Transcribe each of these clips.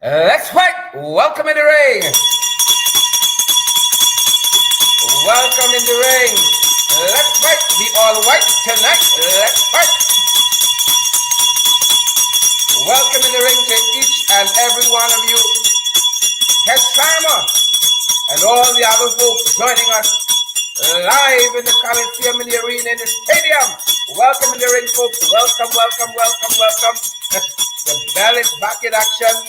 Let's fight! Welcome in the ring! Welcome in the ring! Let's fight! The all white tonight! Let's fight! Welcome in the ring to each and every one of you. Head Climber and all the other folks joining us live in the Coliseum, in the arena, in the stadium. Welcome in the ring, folks. Welcome, welcome, welcome, welcome. The bell is back in action.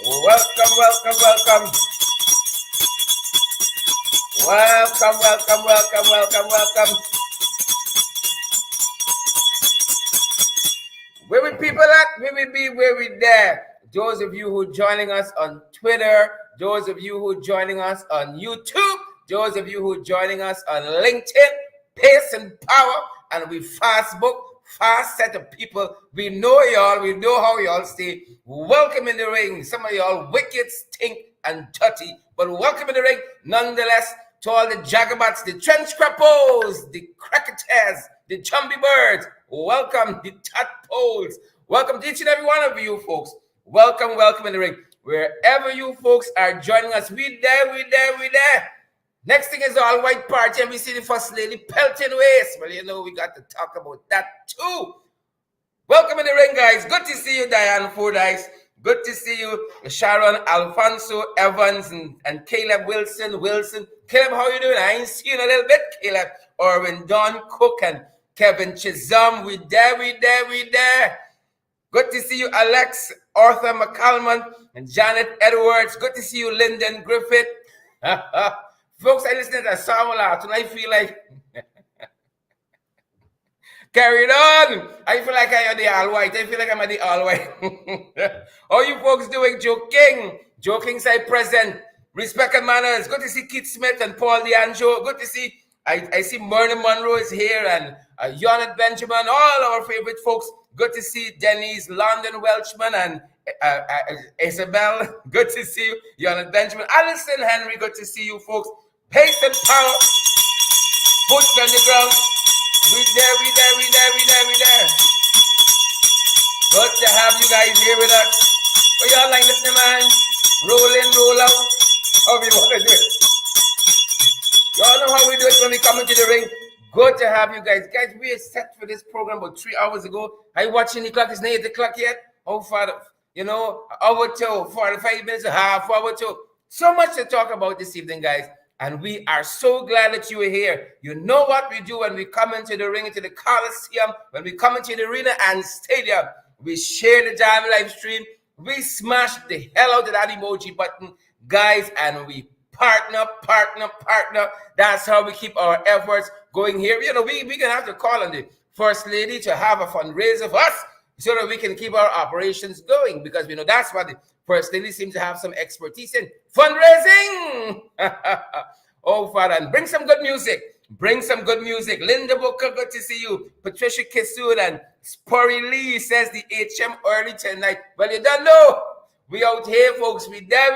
Welcome, welcome, welcome. Welcome, welcome, welcome, welcome, welcome. Where we people at? Where we be? Where we there? Those of you who are joining us on Twitter, those of you who are joining us on YouTube, those of you who are joining us on LinkedIn, Pace and Power, and we Facebook, fast set of people. We know y'all, we know how y'all stay. Welcome in the ring. Some of y'all wicked, stink, and dirty, but welcome in the ring nonetheless to all the jagabats, the trench crappos, the cricketers, the chumby birds. Welcome, the tadpoles. Welcome to each and every one of you folks. Welcome, welcome in the ring. Wherever you folks are joining us, we there, we there, we there. Next thing is the all-white party, and we see the First Lady pelting waist. Well, you know, we got to talk about that too. Welcome in the ring, guys. Good to see you, Diane Fordyce. Good to see you, Sharon, Alfonso, Evans, and Caleb Wilson. Caleb, how you doing? I ain't seen you in a little bit, Caleb. Orwin, Don Cook, and Kevin Chisholm. We there, we there, we there. Good to see you, Alex, Arthur McCalman, and Janet Edwards. Good to see you, Lyndon Griffith. Folks, I listened to that song a lot, and I feel like carry it on. I feel like I am the all white. I feel like I'm at the all white. How you folks doing? Joking side present. Respect and manners. Good to see Keith Smith and Paul DeAnjo. Good to see. I see Myrna Monroe is here, and Yonat Benjamin. All our favorite folks. Good to see Denise London Welchman and Isabel. Good to see you, Yonat Benjamin. Alison Henry. Good to see you folks. Pace and Power. Boots on the ground. We there, we there, we there, we there, we there. Good to have you guys here with us. Oh, y'all like this, man? Roll in, roll out. How we want to do it? Y'all know how we do it when we come into the ring. Good to have you guys. Guys, we are set for this program about 3 hours ago. Are you watching the clock? It's not 8 o'clock yet. Oh, Father, you know, hour to 45 minutes, a half hour to. So much to talk about this evening, guys. And we are so glad that you are here. You know what we do when we come into the ring, into the Coliseum, when we come into the arena and stadium. We share the Jam live stream. We smash the hell out of that emoji button, guys, and we partner. That's how we keep our efforts going here. You know, we're going to have to call on the First Lady to have a fundraiser for us so that we can keep our operations going, because we know that's what the First Lady seems to have some expertise in. Fundraising! Oh, Father, and bring some good music. Bring some good music. Linda Booker, good to see you. Patricia Kissoon and Sporry Lee says the HM early tonight. Well, you don't know. We out here, folks. We there.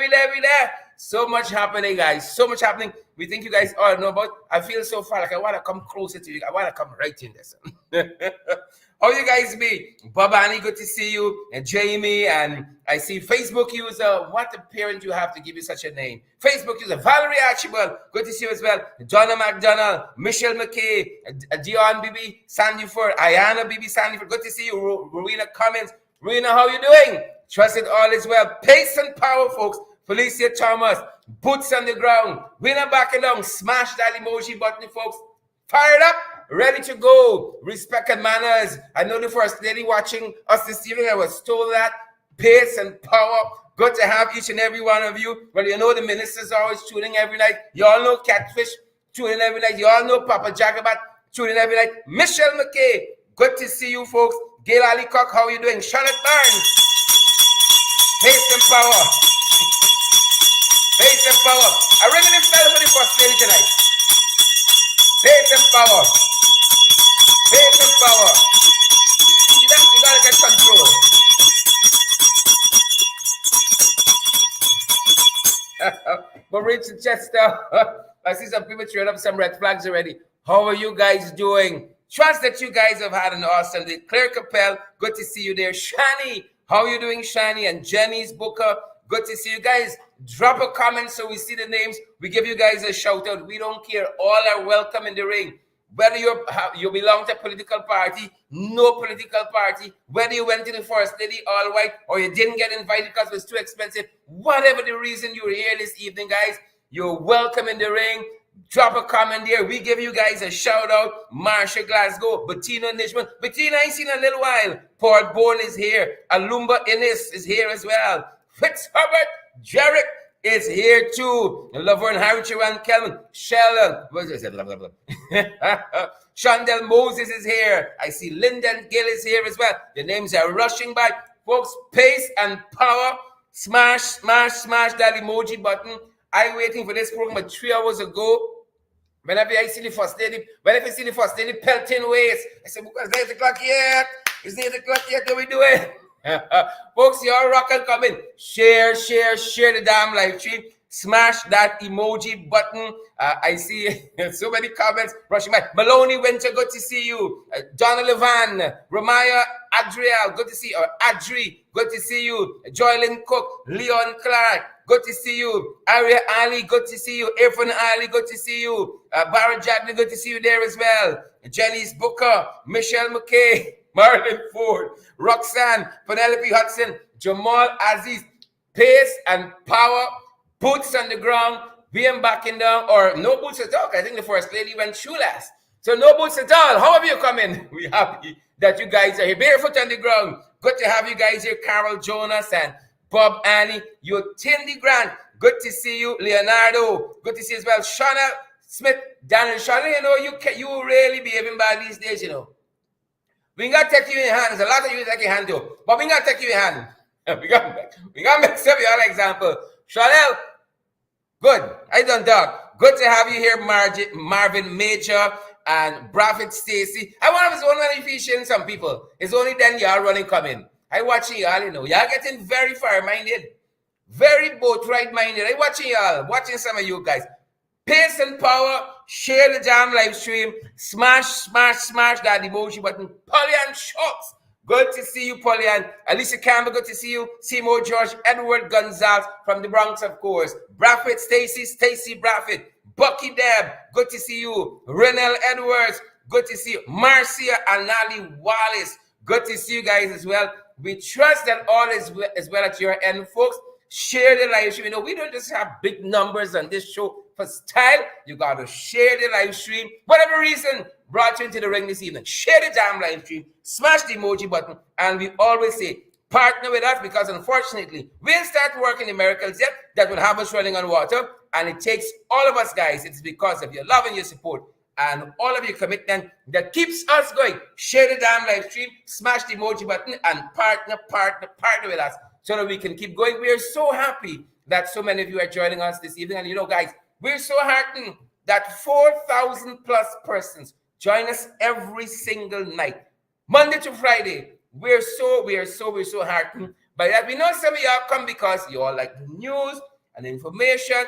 So much happening, guys. So much happening. We think you guys all know about. I feel so far like I want to come closer to you. I want to come right in this. How you guys be? Babani, good to see you. And Jamie, and I see Facebook user. What a parent you have to give you such a name. Facebook user Valerie Archibald, good to see you as well. Donna McDonald, Michelle McKay, Dion Bibi Sandyford, Ayana Bibi Sandyford, good to see you. Rowena Cummins. Rowena, how you doing? Trust it all is well. Pace and Power, folks. Felicia Thomas, boots on the ground. Winner backing down. Smash that emoji button, folks. Fired up, ready to go. Respect and manners. I know the First Lady watching us this evening. I was told that. Pace and Power. Good to have each and every one of you. Well, you know the ministers are always tuning every night. You all know Catfish tuning every night. You all know Papa Jagabat tuning every night. Michelle McKay, good to see you folks. Gail Alicock, how are you doing? Charlotte Barnes. Pace and Power. Pace and Power. I really fell for the First Lady tonight. Pace and Power. Pace and Power. You gotta get control. But Richard Chester, I see some people throwing up some red flags already. How are you guys doing? Trust that you guys have had an awesome day. Claire Capel, good to see you there. Shani, How you doing, Shani and Jenny's Booker? Good to see you guys. Drop a comment so we see the names. We give you guys a shout out. We don't care. All are welcome in the ring. Whether you belong to a political party, no political party, whether you went to the First Lady all white or you didn't get invited because it was too expensive, whatever the reason you're here this evening, guys, you're welcome in the ring. Drop a comment there. We give you guys a shout out. Marsha Glasgow, Bettina Nishman. Bettina, I ain't seen a little while. Paul Bourne is here. Alumba Innes is here as well. Fitzherbert Jarrett is here too. Laverne Harriman Kelman. Sheldon. What is it? Chandel Moses is here. I see Lyndon Gill is here as well. The names are rushing by. Folks, pace and power. Smash, smash, smash that emoji button. I waiting for this program 3 hours ago. Whenever I see the First Lady, pelting waste, I say, because it's 8 o'clock yet. It's 8 o'clock yet, what we doing? Folks, you're rocking, come in. Share the damn live stream. Smash that emoji button. I see so many comments rushing by. Maloney Winter, good to see you. Donna Levan, Ramaya Adriel, good to see you. Or Adri, good to see you. Joylyn Cook, Leon Clark, good to see you. Arya Ali, good to see you. Irfan Ali, good to see you. Barry Jadley, good to see you there as well. Jenny's Booker, Michelle McKay, Marlon Ford, Roxanne, Penelope Hudson, Jamal Aziz, pace and power, boots on the ground, being backing down, or no boots at all. I think the First Lady went shoeless. So no boots at all. How have you come in? We're happy that you guys are here. Barefoot on the ground. Good to have you guys here. Carol Jonas and Bob Annie. You're Tindy Grant. Good to see you. Leonardo. Good to see you as well. Shauna Smith. Daniel Shauna, you know, you really behaving bad these days, you know. We ain't got to take you in hand. There's a lot of you take your hand too. But we ain't got to take you in hand. we got to make some of y'all example. Chanel, good. I done talk. Good to have you here, Marvin Major and Bradford Stacy. I wonder if it's only if he's sharing some people. It's only then y'all running coming. I watching y'all, you know. Y'all getting very fire-minded. Very both right-minded. I watching y'all. Watching some of you guys. Pace and power. Share the damn live stream. Smash that emoji button. Polyan Shocks. Good to see you, Polyan. Alicia Campbell, good to see you. Seymour George, Edward Gonzalez from the Bronx, of course. Bradford Stacy Bradford. Bucky Deb, good to see you. Renell Edwards, good to see you. Marcia Anali Wallace, good to see you guys as well. We trust that all is well at your end, folks. Share the live stream. You know, we don't just have big numbers on this show for style. You got to share the live stream. Whatever reason brought you into the ring this evening, share the damn live stream. Smash the emoji button. And we always say, partner with us, because unfortunately, we'll start working the miracles yet that will have us running on water. And it takes all of us, guys. It's because of your love and your support and all of your commitment that keeps us going. Share the damn live stream, smash the emoji button, and partner with us so that we can keep going. We are so happy that so many of you are joining us this evening. And you know, guys, we're so heartened that 4,000 plus persons join us every single night, Monday to Friday. We're so heartened by that. We know some of y'all come because you all like the news and information,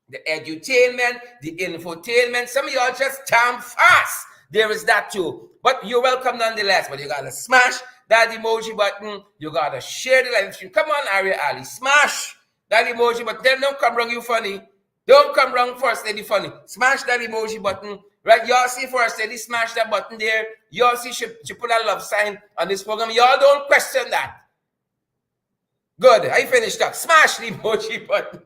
the edutainment, the infotainment. Some of y'all just damn fast. There is that too. But you're welcome nonetheless. But you gotta smash that emoji button. You gotta share the live stream. Come on, Arya Ali. Smash that emoji button. Then don't come wrong, you funny. Don't come wrong, First Lady funny. Smash that emoji button. Right? Y'all see First Lady smash that button there. Y'all see she put a love sign on this program. Y'all don't question that. Good. I finished up. Smash the emoji button.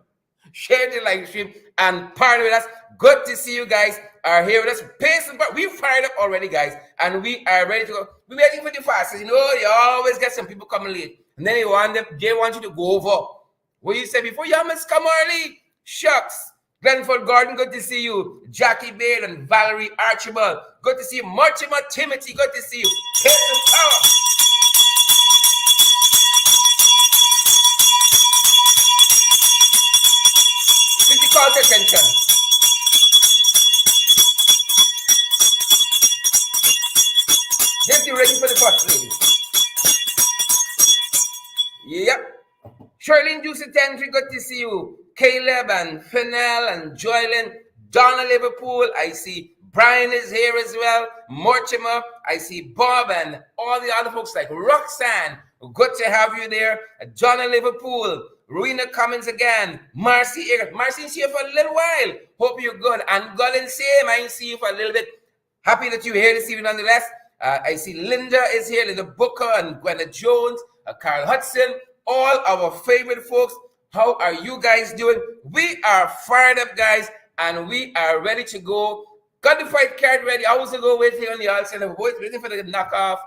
Share the live stream and partner with us. Good to see you guys are here with us. Pace and we fired up already, guys, and we are ready to go. We're waiting for the fastest. You know, you always get some people coming late, and then they want you to go over what you said before. You must come early. Shucks. Glenford Gordon, good to see you. Jackie Bale and Valerie Archibald, good to see you. Mortimer Timothy, good to see you. Pace and power. Call to attention. Get you ready for the First Lady. Yep. Shirley Juicy Tentry, good to see you. Caleb and Fennell and Joylyn. Donna Liverpool, I see Brian is here as well. Mortimer, I see Bob and all the other folks like Roxanne, Good to have you there. John in Liverpool. Rowena Cummins again. Marcy here. Marcy's here for a little while. Hope you're good. And Colin same. I ain't see you for a little bit. Happy that you're here this evening nonetheless. I see Linda is here, Linda Booker and Gwyneth Jones, Carl Hudson, all our favorite folks. How are you guys doing? We are fired up, guys, and we are ready to go. Got the fight card ready. Hours ago, waiting on the outside, waiting for the knockoff.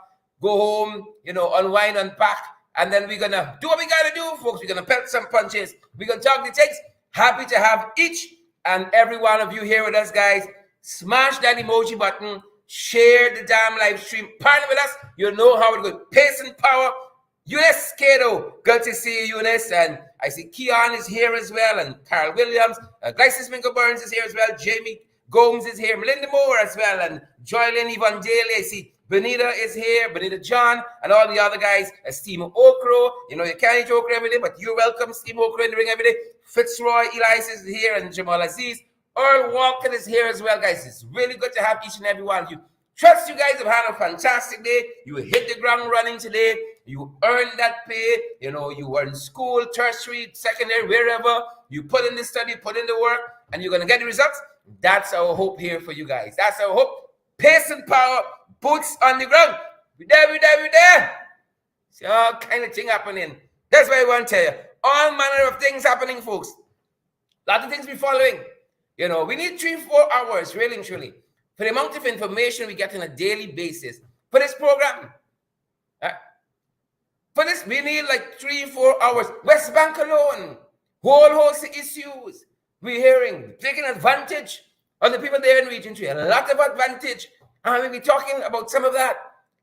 Go home, unwind, unpack, and then we're gonna do what we gotta do, folks. We're gonna pelt some punches. We're gonna talk the takes. Happy to have each and every one of you here with us, guys. Smash that emoji button. Share the damn live stream. Partner with us. You know how it goes. Pace and power. Eunice Cato. Good to see you, Eunice. And I see Keon is here as well. And Carl Williams. Glycis Minko Burns is here as well. Jamie Gomes is here. Melinda Moore as well. And Joylyn Yvonne Daly. I see Benita is here. Benita John. And all the other guys. Steve Okro. You can't eat okra every day, but you're welcome. Steve Okro in the ring every day. Fitzroy Elias is here. And Jamal Aziz. Earl Walker is here as well, guys. It's really good to have each and every one of you. Trust you guys have had a fantastic day. You hit the ground running today. You earned that pay. You were in school, tertiary, secondary, wherever. You put in the study, put in the work, and you're going to get the results. That's our hope here for you guys. That's our hope. Pace and power, boots on the ground. We there. See all kind of thing happening. That's why I want to tell you. All manner of things happening, folks. A lot of things we're following. We need 3-4 hours, really and truly, for the amount of information we get on a daily basis for this program. For this, we need like 3-4 hours. West Bank alone, whole host of issues we're hearing, taking advantage of the people there in Region 3. A lot of advantage. And we'll be talking about some of that.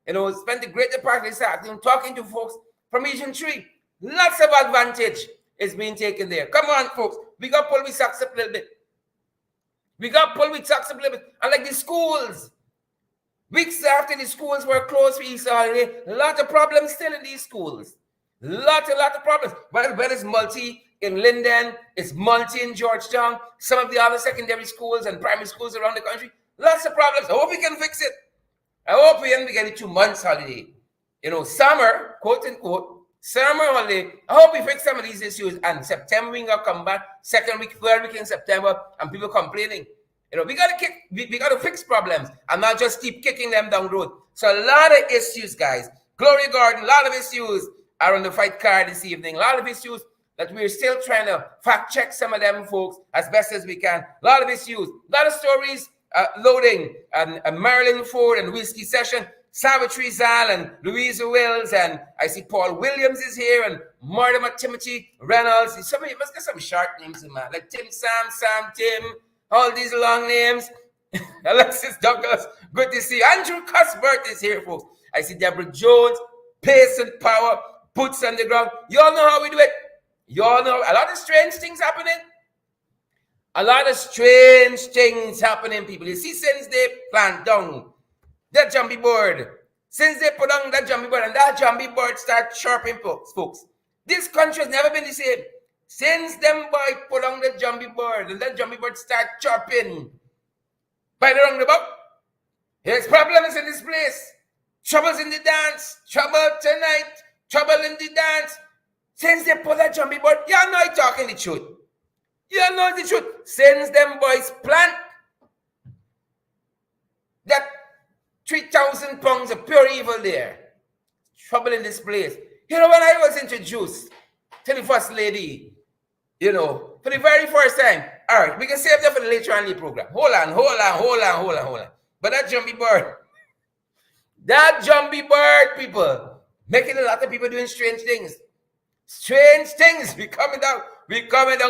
Spend the greater part of this afternoon talking to folks from Region 3. Lots of advantage is being taken there. Come on, folks. We got to pull the socks up a little bit. And like the schools, weeks after the schools were closed for Easter holiday, a lot of problems still in these schools. A lot of problems. Well, it's multi in Linden, it's multi in Georgetown, some of the other secondary schools and primary schools around the country. Lots of problems. I hope we can fix it. I hope we end get 2 months holiday. Summer, quote unquote, summer holiday. I hope we fix some of these issues. And September we gonna come back, second week, third week in September, and people complaining. We gotta fix problems and not just keep kicking them down the road. So a lot of issues, guys. Gloria Gordon, a lot of issues are on the fight card this evening. A lot of issues that we're still trying to fact check some of them, folks, as best as we can. A lot of issues, a lot of stories loading. And Marilyn Ford and Whiskey Session, Savitri Zal and Louisa Wills, and I see Paul Williams is here, and Mortimer Timothy Reynolds. Some of you must get some short names in man, like Tim Sam Tim, all these long names. Alexis Douglas, good to see you. Andrew Cuthbert is here, folks. I see Deborah Jones, pace and power, boots on the ground. You all know how we do it. You all know a lot of strange things happening. People. You see, since they plant down that jumpy board, since they put on that jumpy board and that jumpy board start chirping, folks, this country has never been the same. Since them boy put on the jumpy board and that jumpy board start chirping by the roundabout, there's problems in this place. Troubles in the dance. Trouble tonight. Trouble in the dance. Since they put that jumpy board, you know I'm talking the truth. You know the truth. Since them boys plant that 3,000 pounds of pure evil there. Trouble in this place. When I was introduced to the First Lady, for the very first time, all right, we can save that for the later on in the program. Hold on. But that jumpy bird, people, making a lot of people doing strange things. We coming down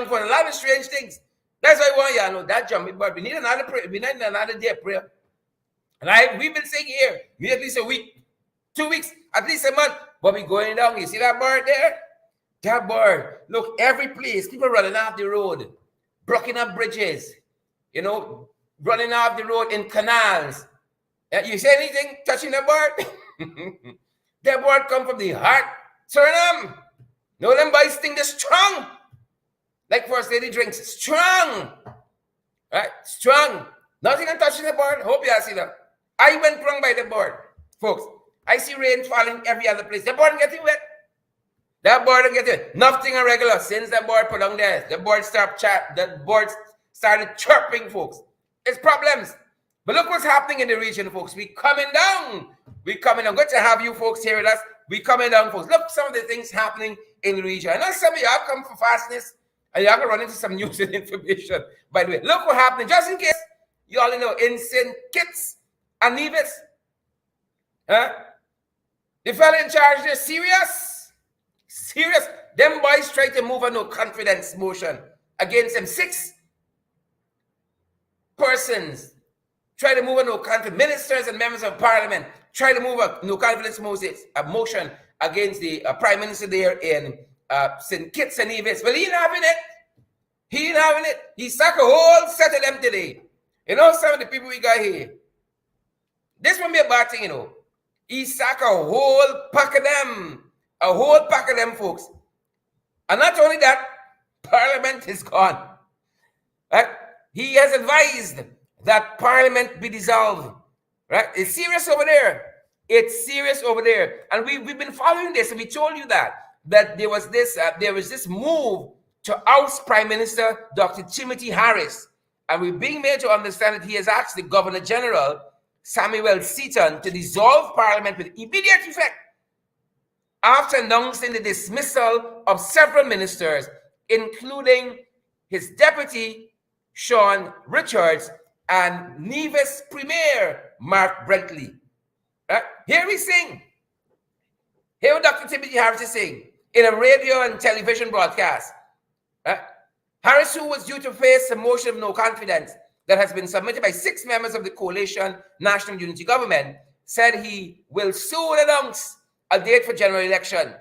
for a lot of strange things. That's why I want you to know that jumpy bird. We need another prayer. We need another day of prayer. And we've been saying here, we need at least a week, 2 weeks, at least a month. But we going down. You see that bird there? That bird. Look, every place, people running off the road, blocking up bridges, running off the road in canals. You say anything touching the bird? That bird come from the heart. Suriname. No, them boys think they're strong. Like First Lady drinks. Strong. Right? Strong. Nothing can touch the bird. Hope you see that. I went wrong by the bird. Folks, I see rain falling every other place. The bird getting wet. That board don't get it. Nothing irregular. Since that board put on there, the board started chirping, folks. It's problems. But look what's happening in the region, folks. We coming down. We coming down. Good to have you folks here with us. We coming down, folks. Look, some of the things happening in the region. I know some of y'all come for fastness, and y'all can run into some news and information. By the way, look what happening. Just in case you all know, in St. Kitts and Nevis, the fella in charge, they're serious. Serious. Them boys try to move a no confidence motion against them. 6 persons try to move a no confidence. Ministers and members of parliament try to move a no confidence motion against the prime minister there in St. Kitts and Nevis. Well, he ain't having it. He ain't having it. He sacked a whole set of them today. You know, some of the people we got here. This won't be a bad thing, you know. He sacked a whole pack of them. A whole pack of them, folks. And not only that, Parliament is gone. Right? He has advised that Parliament be dissolved. Right? It's serious over there. It's serious over there. And we've been following this, and we told you that there was this move to oust Prime Minister Dr. Timothy Harris. And we're being made to understand that he has asked the Governor General, Samuel Seaton, to dissolve Parliament with immediate effect after announcing the dismissal of several ministers, including his deputy, Sean Richards, and Nevis Premier, Mark Brentley. Here we sing. Here what Dr. Timothy Harris is saying in a radio and television broadcast. Harris, who was due to face a motion of no confidence that has been submitted by 6 members of the coalition National Unity Government, said he will soon announce a date for general election.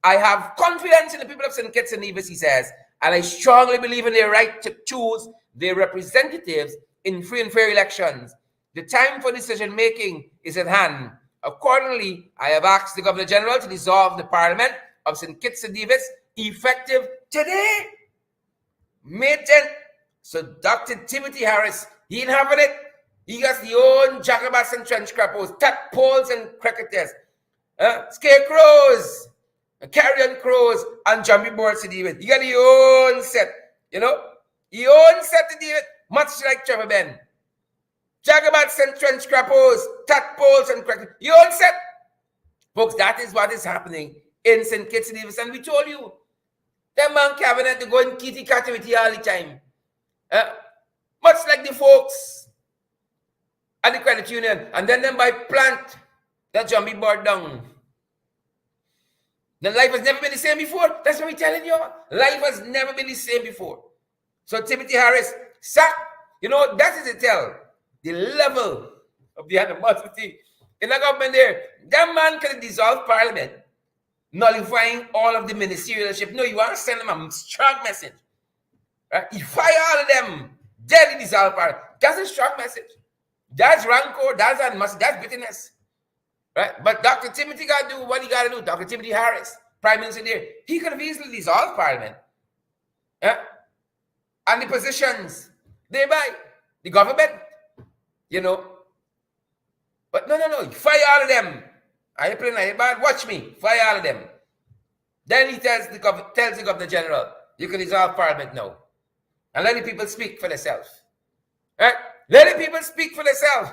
I have confidence in the people of St. Kitts and Nevis, he says, and I strongly believe in their right to choose their representatives in free and fair elections. The time for decision-making is at hand. Accordingly, I have asked the Governor General to dissolve the Parliament of St. Kitts and Nevis effective today, May 10th. So Dr. Timothy Harris, he ain't having it. He got the own jacobas and trench crappos, tadpoles and cricketers, scarecrows, carrion crows, and jumpy boards to deal with. You got your own set, you know, your own set to deal with, much like Trevor Ben. Jacobats and trench crappos, tadpoles and cricketers, your own set. Folks, that is what is happening in St. Kitts and Nevis. And we told you, that man cabinet, they go in kitty catty with you all the time. Much like the folks at the credit union, and then by plant that jumpy board down. Then life has never been the same before. That's what we're telling you. Life has never been the same before. So Timothy Harris, sack, you know, that is to tell the level of the animosity in the government there. That man can dissolve Parliament, nullifying all of the ministerialship. No, you want to send them a strong message. Right? You fire all of them, dead dissolve Parliament. That's a strong message. That's rancor, that's animosity, that's bitterness. Right? But Dr. Timothy got to do what he got to do. Dr. Timothy Harris, Prime Minister there, he could have easily dissolved Parliament. Yeah? And the positions thereby, the government, you know. But no, fire all of them. I ain't playing like bad. Watch me, fire all of them. Then he tells the Governor General, you can dissolve Parliament now. And let the people speak for themselves. Right? Let the people speak for themselves.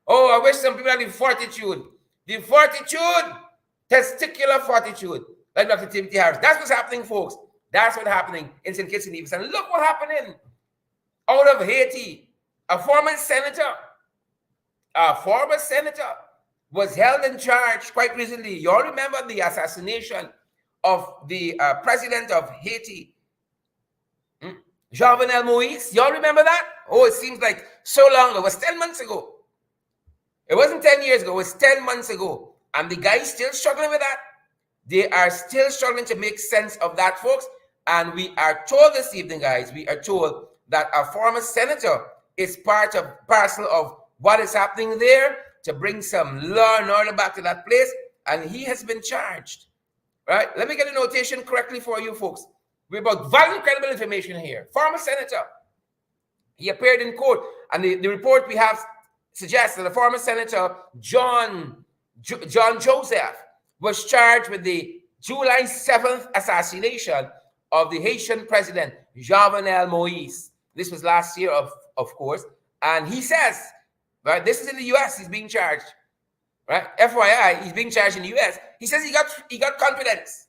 Oh, I wish some people had the fortitude. The fortitude, testicular fortitude, like Dr. Timothy Harris. That's what's happening, folks. That's what's happening in St. Kitts and Nevis. And look what happened out of Haiti. A former senator was held in charge quite recently. You all remember the assassination of the president of Haiti, Jovenel Moïse. You all remember that? Oh, it seems like so long ago. It was 10 months ago. It wasn't 10 years ago. It was 10 months ago. And the guy's still struggling with that. They are still struggling to make sense of that, folks. And we are told this evening, guys, we are told that a former senator is parcel of what is happening there to bring some law and order back to that place. And he has been charged. Right? Let me get the notation correctly for you, folks. We're about valid, credible information here. Former senator. He appeared in court. And the report we have suggests that the former senator, John Joseph, was charged with the July 7th assassination of the Haitian president, Jovenel Moise. This was last year, of course. And he says, right, this is in the US, he's being charged. Right? FYI, he's being charged in the US. He says he got confidence.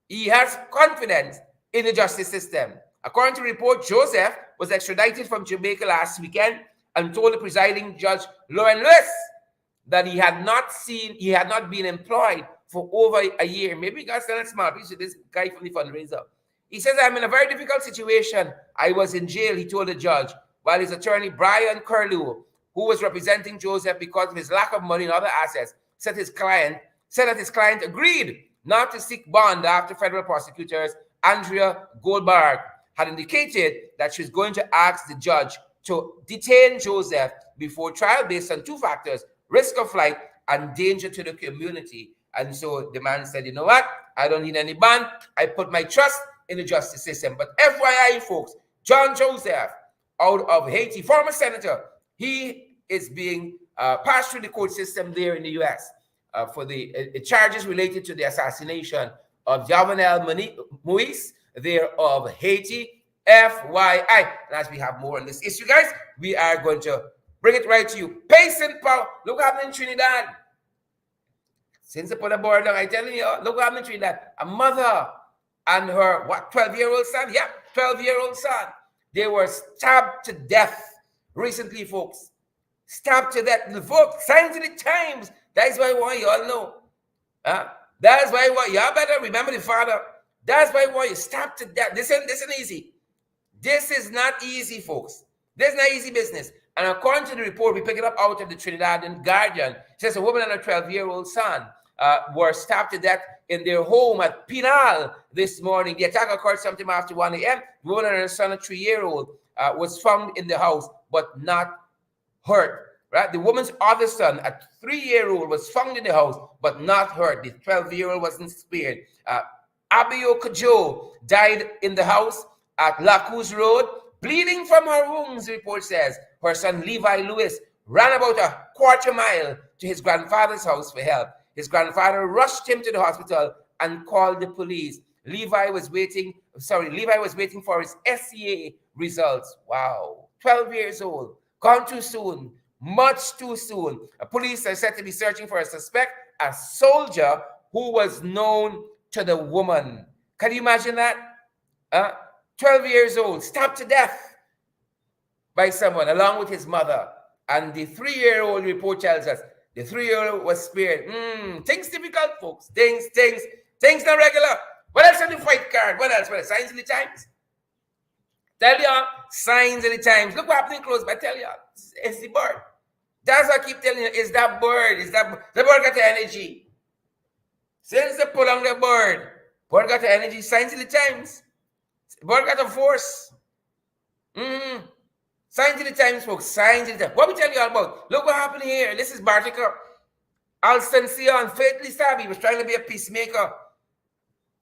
He has confidence in the justice system. According to the report, Joseph was extradited from Jamaica last weekend and told the presiding judge, Lauren Lewis, that he had not been employed for over a year. Maybe he got a small piece of this guy from the fundraiser. He says, I'm in a very difficult situation. I was in jail, he told the judge, while his attorney, Brian Curlew, who was representing Joseph because of his lack of money and other assets, said that his client agreed not to seek bond after federal prosecutors Arya Goldberg had indicated that she was going to ask the judge to detain Joseph before trial based on two factors: risk of flight and danger to the community. And so the man said, you know what? I don't need any bond. I put my trust in the justice system. But FYI, folks, John Joseph, out of Haiti, former senator, he is being passed through the court system there in the U.S. For the charges related to the assassination of Jovenel Moise, there of Haiti, FYI. And as we have more on this issue, guys, we are going to bring it right to you. Pace and power. Look what happened in Trinidad. Since they put a board down, I tell you, look what happened in Trinidad. A mother and her, 12-year-old son? Yeah, 12-year-old son. They were stabbed to death recently, folks. Stabbed to death. The book, Signs of the Times. That's why I want you all know. That's why I want you all better remember the father. That's why I want you stabbed to death. This isn't easy. This is not easy, folks. This is not easy business. And according to the report, we pick it up out of the Trinidadian Guardian. It says a woman and a 12-year-old son were stabbed to death in their home at Pinal this morning. The attack occurred sometime after 1 a.m. The woman and her son, a 3-year-old, was found in the house, but not hurt. Right? The woman's other son, a 3-year-old, was found in the house, but not hurt. The 12-year-old wasn't spared. Abio Kajo died in the house at La Cruz Road, bleeding from her wounds, the report says. Her son, Levi Lewis, ran about a quarter mile to his grandfather's house for help. His grandfather rushed him to the hospital and called the police. Levi was waiting for his SCA results. Wow. 12 years old. Gone too soon. Much too soon. Police are said to be searching for a suspect, a soldier who was known to the woman. Can you imagine that? 12 years old, stabbed to death by someone along with his mother. And the 3-year-old report tells us the 3-year-old was spared. Things difficult, folks. Things not regular. What else on the fight card? What else? Signs of the Times. Tell y'all, Signs of the Times. Look what happened close by. Tell y'all, it's the bird. That's what I keep telling you. It's that bird. The bird got the energy. Since they pull on the bird got the energy. Signs of the Times. The bird got the force. Signs of the Times, folks. Signs of the Times. What we tell you all about? Look what happened here. This is Bartica. Alston Sion, fatally stabbed. He was trying to be a peacemaker.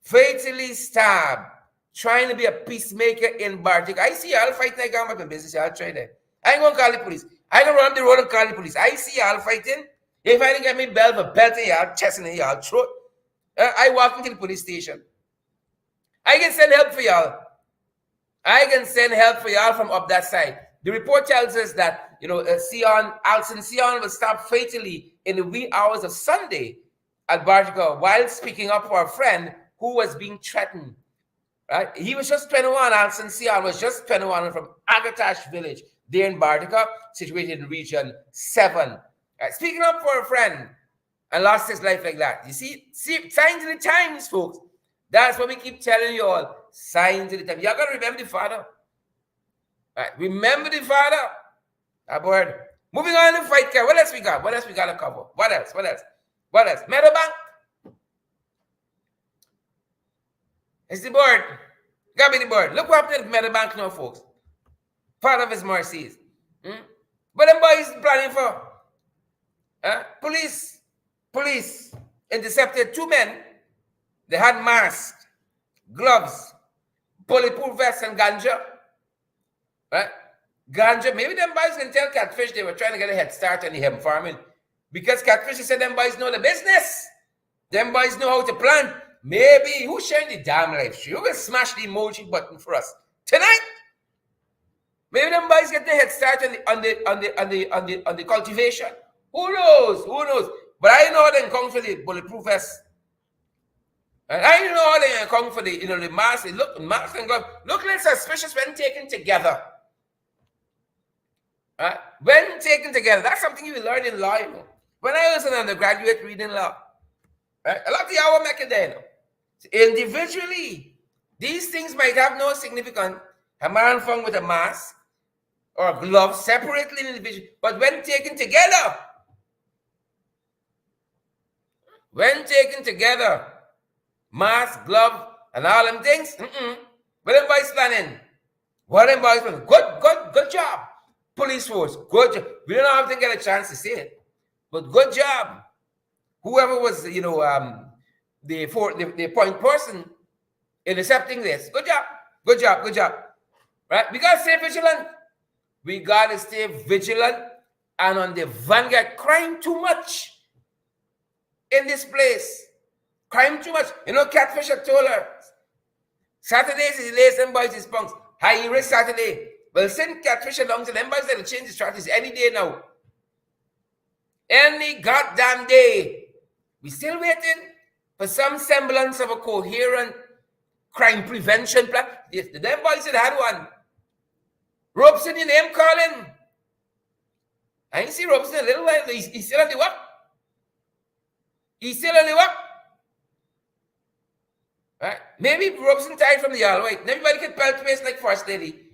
Fatally stabbed. Trying to be a peacemaker in Bartica. I see y'all fighting like I'm in business. Y'all try that. I ain't going to call the police. I can run up the road and call the police. I see y'all fighting. If I didn't get me belt for belting y'all, chest in y'all throat, I walk into the police station. I can send help for y'all. I can send help for y'all from up that side. The report tells us that, Alston Sion was stabbed fatally in the wee hours of Sunday at Bartica while speaking up for a friend who was being threatened. Right? He was just 21. Alston Sion was just 21 from Agatash village there in Bartica, situated in Region 7. Right? Speaking up for a friend and lost his life like that. You see signs of the times, folks. That's what we keep telling you all. Signs of the times. Y'all got to remember the father. Right? Remember the father. Aboard. Moving on to fight card. What else we got? What else we got to cover? What else? Meadowbank. It's the board. Got me the board. Look what happened at Meadowbank now, folks. Part of his mercies. But them boys planning for. Police intercepted 2 men. They had masks, gloves, bulletproof vests, and ganja. Right? Ganja. Maybe them boys can tell Catfish they were trying to get a head start on the hemp farming. Because Catfish said them boys know the business. Them boys know how to plant. Maybe who's sharing the damn live stream? Who will smash the emoji button for us tonight? Maybe them boys get their head start on the cultivation. Who knows? Who knows? But I know they come for the bulletproof vest. And I know they come for the the mask. Look, mask and glove. Look like suspicious when taken together. When taken together, that's something you will learn in law. When I was an undergraduate reading law, a lot of y'all were making there. Individually, these things might have no significance. A man found with a mask or a glove separately individually, but when taken together, mask, glove, and all them things, what them boys planning? Good job. Police force, good job. We don't often get a chance to see it, but good job. Whoever was, the point person intercepting this, good job. Right? We gotta stay vigilant. And on the vanguard, crime too much in this place. Crime too much. Catfish had told her Saturdays is lace and boys is punks. High risk Saturday. Well, send Catfish along to them boys that will change the strategy any day now. Any goddamn day. We still waiting for some semblance of a coherent crime prevention plan. Yes, the them boys had one. Robeson, your name calling. I ain't see Robeson a little while. He's still on the work. Right? Maybe Robeson tired from the all white. Everybody can pelt face like First Lady.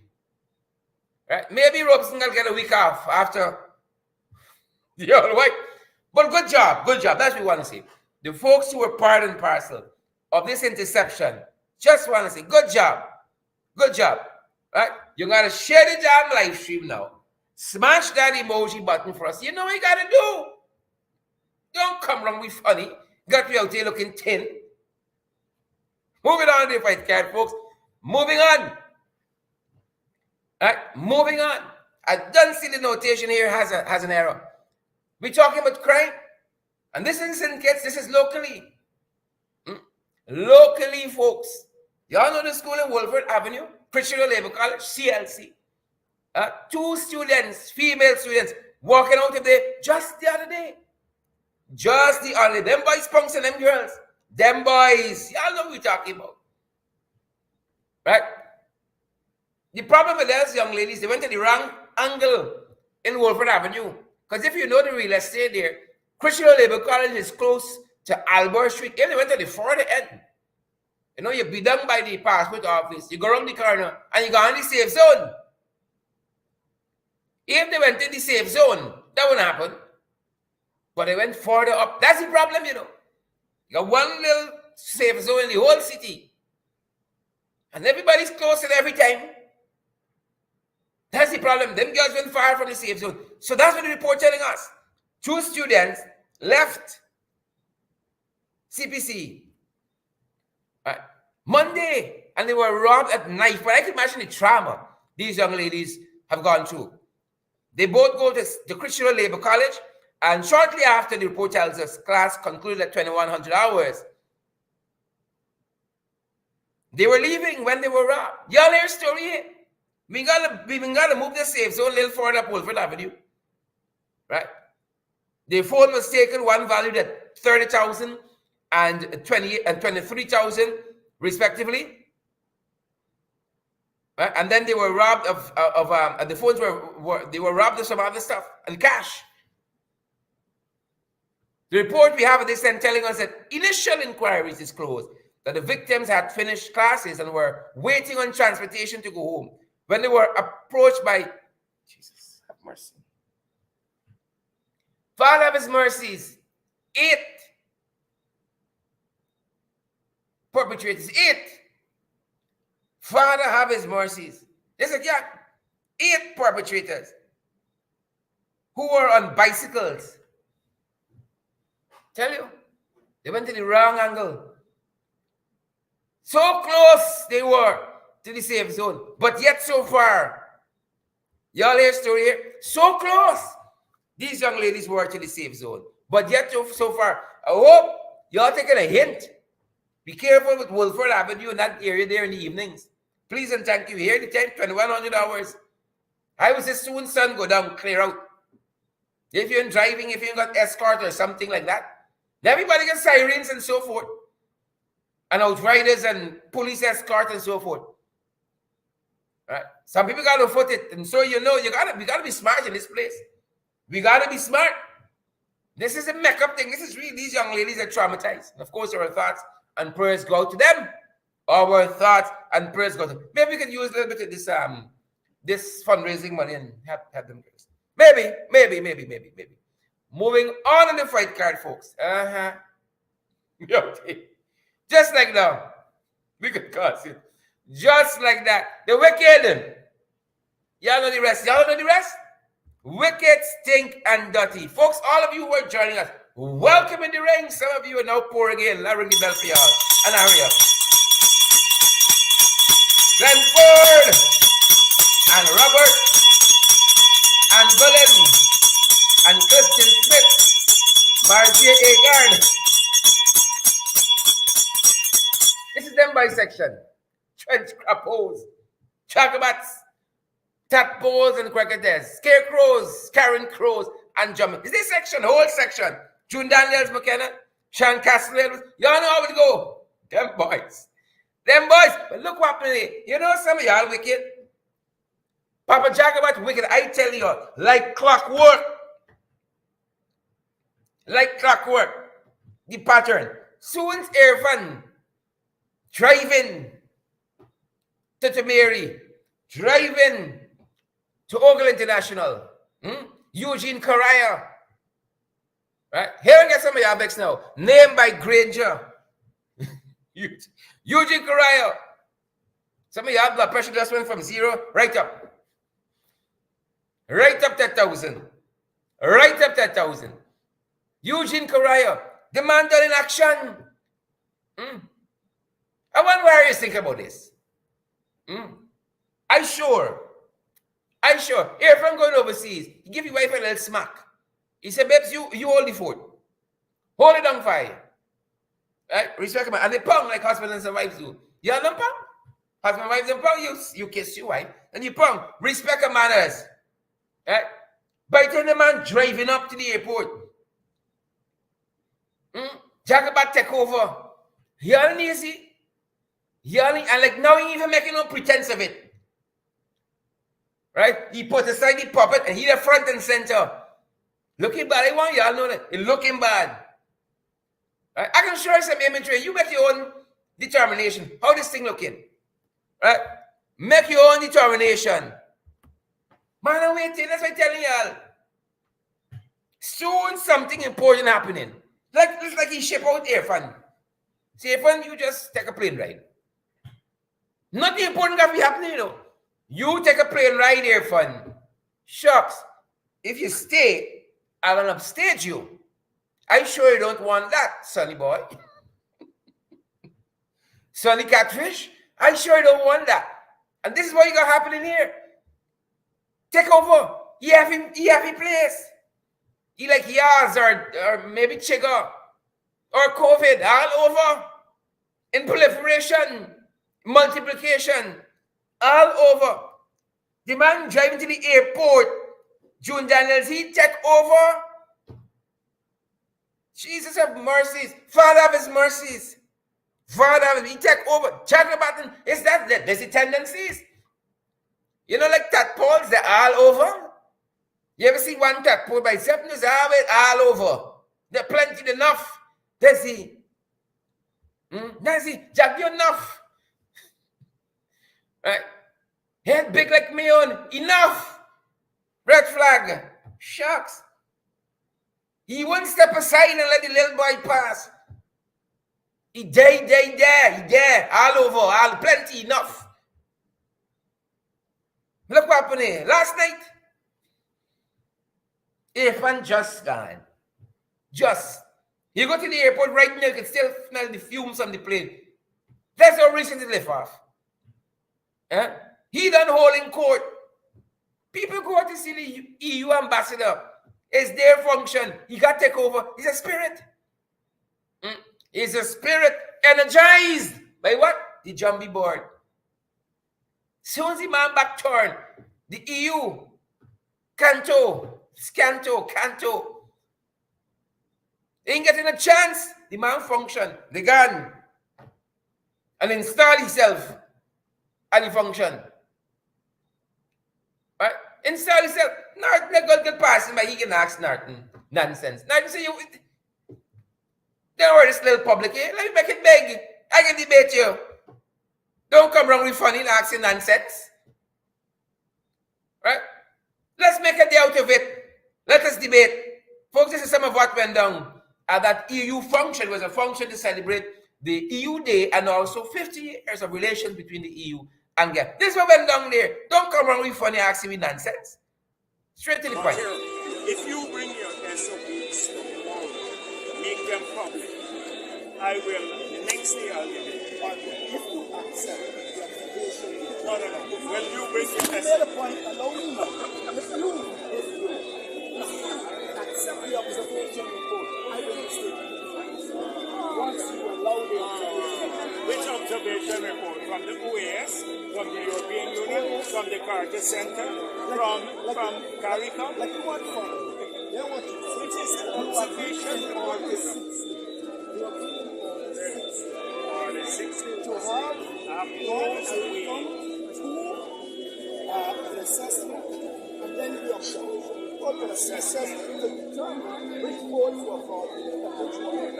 Right? Maybe Robeson will get a week off after the all white. But good job. That's what we want to see. The folks who were part and parcel of this interception, just want to say, good job. Right? You got to share the damn live stream now. Smash that emoji button for us. You know what you got to do. Don't come wrong with funny. Got me out here looking thin. Moving on, if I can, folks. Moving on. Right? Moving on. I don't see the notation here has an error. We're talking about crime. And this isn't kids, this is locally. Locally, folks. Y'all know the school in Wolford Avenue, Christian Labour College, CLC. 2 students, female students, walking out of there just the other day. Them boys, punks, and them girls. Them boys. Y'all know what we're talking about. Right? The problem with those young ladies, they went to the wrong angle in Wolford Avenue. Because if you know the real estate there, Christian Labour College is close to Albert Street. If they went to the further end, you be done by the passport office, you go around the corner, and you go on the safe zone. If they went in the safe zone, that wouldn't happen. But they went further up. That's the problem, You got one little safe zone in the whole city. And everybody's close to it every time. That's the problem. Them girls went far from the safe zone. So that's what the report telling us. 2 students left CPC Monday, and they were robbed at night. But I can imagine the trauma these young ladies have gone through. They both go to the Christian Labour College, and shortly after, the report tells us class concluded at 2100 hours. They were leaving when they were robbed. Y'all hear story here? We gotta move the safe zone a little further up Wolford Avenue. Right? The phone was taken, one valued at 30,000 and 23,000 respectively. Right? And then they were robbed of the phones they were robbed of some other stuff and cash. The report we have at this end telling us that initial inquiries disclosed that the victims had finished classes and were waiting on transportation to go home when they were approached by Jesus, have mercy. Father have his mercies. 8 perpetrators. 8. Father have his mercies. They said, 8 perpetrators who were on bicycles. Tell you, they went to the wrong angle. So close they were to the safe zone, but yet so far. Y'all hear story here? So close these young ladies were to the safe zone, but yet so far. I hope y'all taking a hint. Be careful with Wolford Avenue in that area there in the evenings. Please and thank you. Here the 2100 hours. I will say soon sun go down, clear out. If you're driving, if you got escort or something like that, everybody gets sirens and so forth. And outriders and police escort and so forth. Right? Some people got to foot it. And so we gotta be smart in this place. We gotta be smart. This is a make-up thing. This is really, these young ladies are traumatized. And of course, our thoughts and prayers go to them. Our thoughts and prayers go to them. Maybe we can use a little bit of this fundraising money and have them. Maybe. Moving on in the fight card, folks. Just like now. We could cause it. Just like that. The wicked. Y'all know the rest. Wicked, stink, and dirty. Folks, all of you who are joining us, welcome in the ring. Some of you are now pouring in. I'll ring the bell for y'all. And Arya. Glenford. And Robert. And Bullen. And Christian Smith. Marcia Agard. This is them bisection. Trench crappos. Chocobats. Tadpoles and cricketers, scarecrows, Karen crows, and jumping. Is this section, whole section? June Daniels McKenna, Sean Castle, y'all know how it go. Them boys. But look what happened here. You know some of y'all wicked. Papa Jacobat wicked, I tell you, like clockwork. The pattern. Soon Irfan driving to Mary, driving to Ogle International. Eugene Correa. Right? Here we get some of your backs now. Named by Granger. Eugene Correa. Some of your blood pressure just went from 0 right up. Right up to 1,000. Right up to 1,000. Eugene Correa. The man done in action. I wonder what you think about this. I sure. Here, if I'm going overseas, you give your wife a little smack. He said, babes, you hold the fort. Hold it on fire. Right? Respect man. And they pound like husbands and wives do. You all don't pound? Husband and wives don't pound. You kiss your wife. And you pound. Respect her manners. Right? By the time the man driving up to the airport. Jacobot take over. You all easy. And like now he even making no pretense of it. Right? He put aside the puppet and he the front and center. Looking bad. I want y'all know that. It's looking bad. Right? I can show you some imagery. You make your own determination. How this thing looking? Right? Make your own determination. Man, I'm waiting. That's what I'm telling y'all. Soon something important happening. It's like he ship out Irfan. See, Irfan, you just take a plane ride. Nothing important can be happening, you know. You take a plane ride here, fun. Shucks. If you stay, I'm going to upstage you. I sure you don't want that, Sonny boy. Sonny Catfish, I sure you don't want that. And this is what you got happening here. Take over. He have a place. He like Yaz or maybe Chigga or COVID all over. In proliferation, multiplication. All over. The man driving to the airport, June Daniels, he take over. Jesus have mercies. Father have his mercies. He take over. Check the button. Is that there's the tendencies? You know, like tadpoles, they're all over. You ever see one tadpole by itself? There's all over. They're plenty enough. There's he. Jack, you enough. Right? Head big like me on. Enough. Red flag. Shucks. He won't step aside and let the little boy pass. He there. All over. All plenty. Enough. Look what happened here. Last night, Irfan just gone. Just. You go to the airport right now, you can still smell the fumes on the plane. That's no reason to lift off. He done holding court. People go to see the EU ambassador. It's their function. He got to take over. He's a spirit. He's a spirit energized by what? The Jumbie board. Soon as the man back turn, the EU, Canto, ain't getting a chance. The man function, the gun, and install himself and the function. Right? Install himself. Norton, the God get past him, but he can ask Norton nonsense. Norton say, don't worry, this little public here. Let me make it big. I can debate you. Don't come wrong with funny and asking nonsense. Right? Let's make a day out of it. Let us debate. Folks, this is some of what went down. That EU function was a function to celebrate the EU Day and also 50 years of relations between the EU and Ghana. This is what went down there. Don't come wrong with funny asking me nonsense. Straight to the point. If you bring your SOPs tomorrow, make them public, I will, the next day I'll give it. If you accept the application, No. Will you bring your made SOPs? a point, allow me now. If you accept the observation report, I will extend it. Once you allow the observation report. Which observation report? From the OAS, from the European Union, from the Carter Center, from CARICOM? Like you want fun. They want you. Which is the observation report? The opinion on the 6th. Or the 60? To have Those we an assessment and then the observation. An assessment to determine which votes were fraudulent and which one.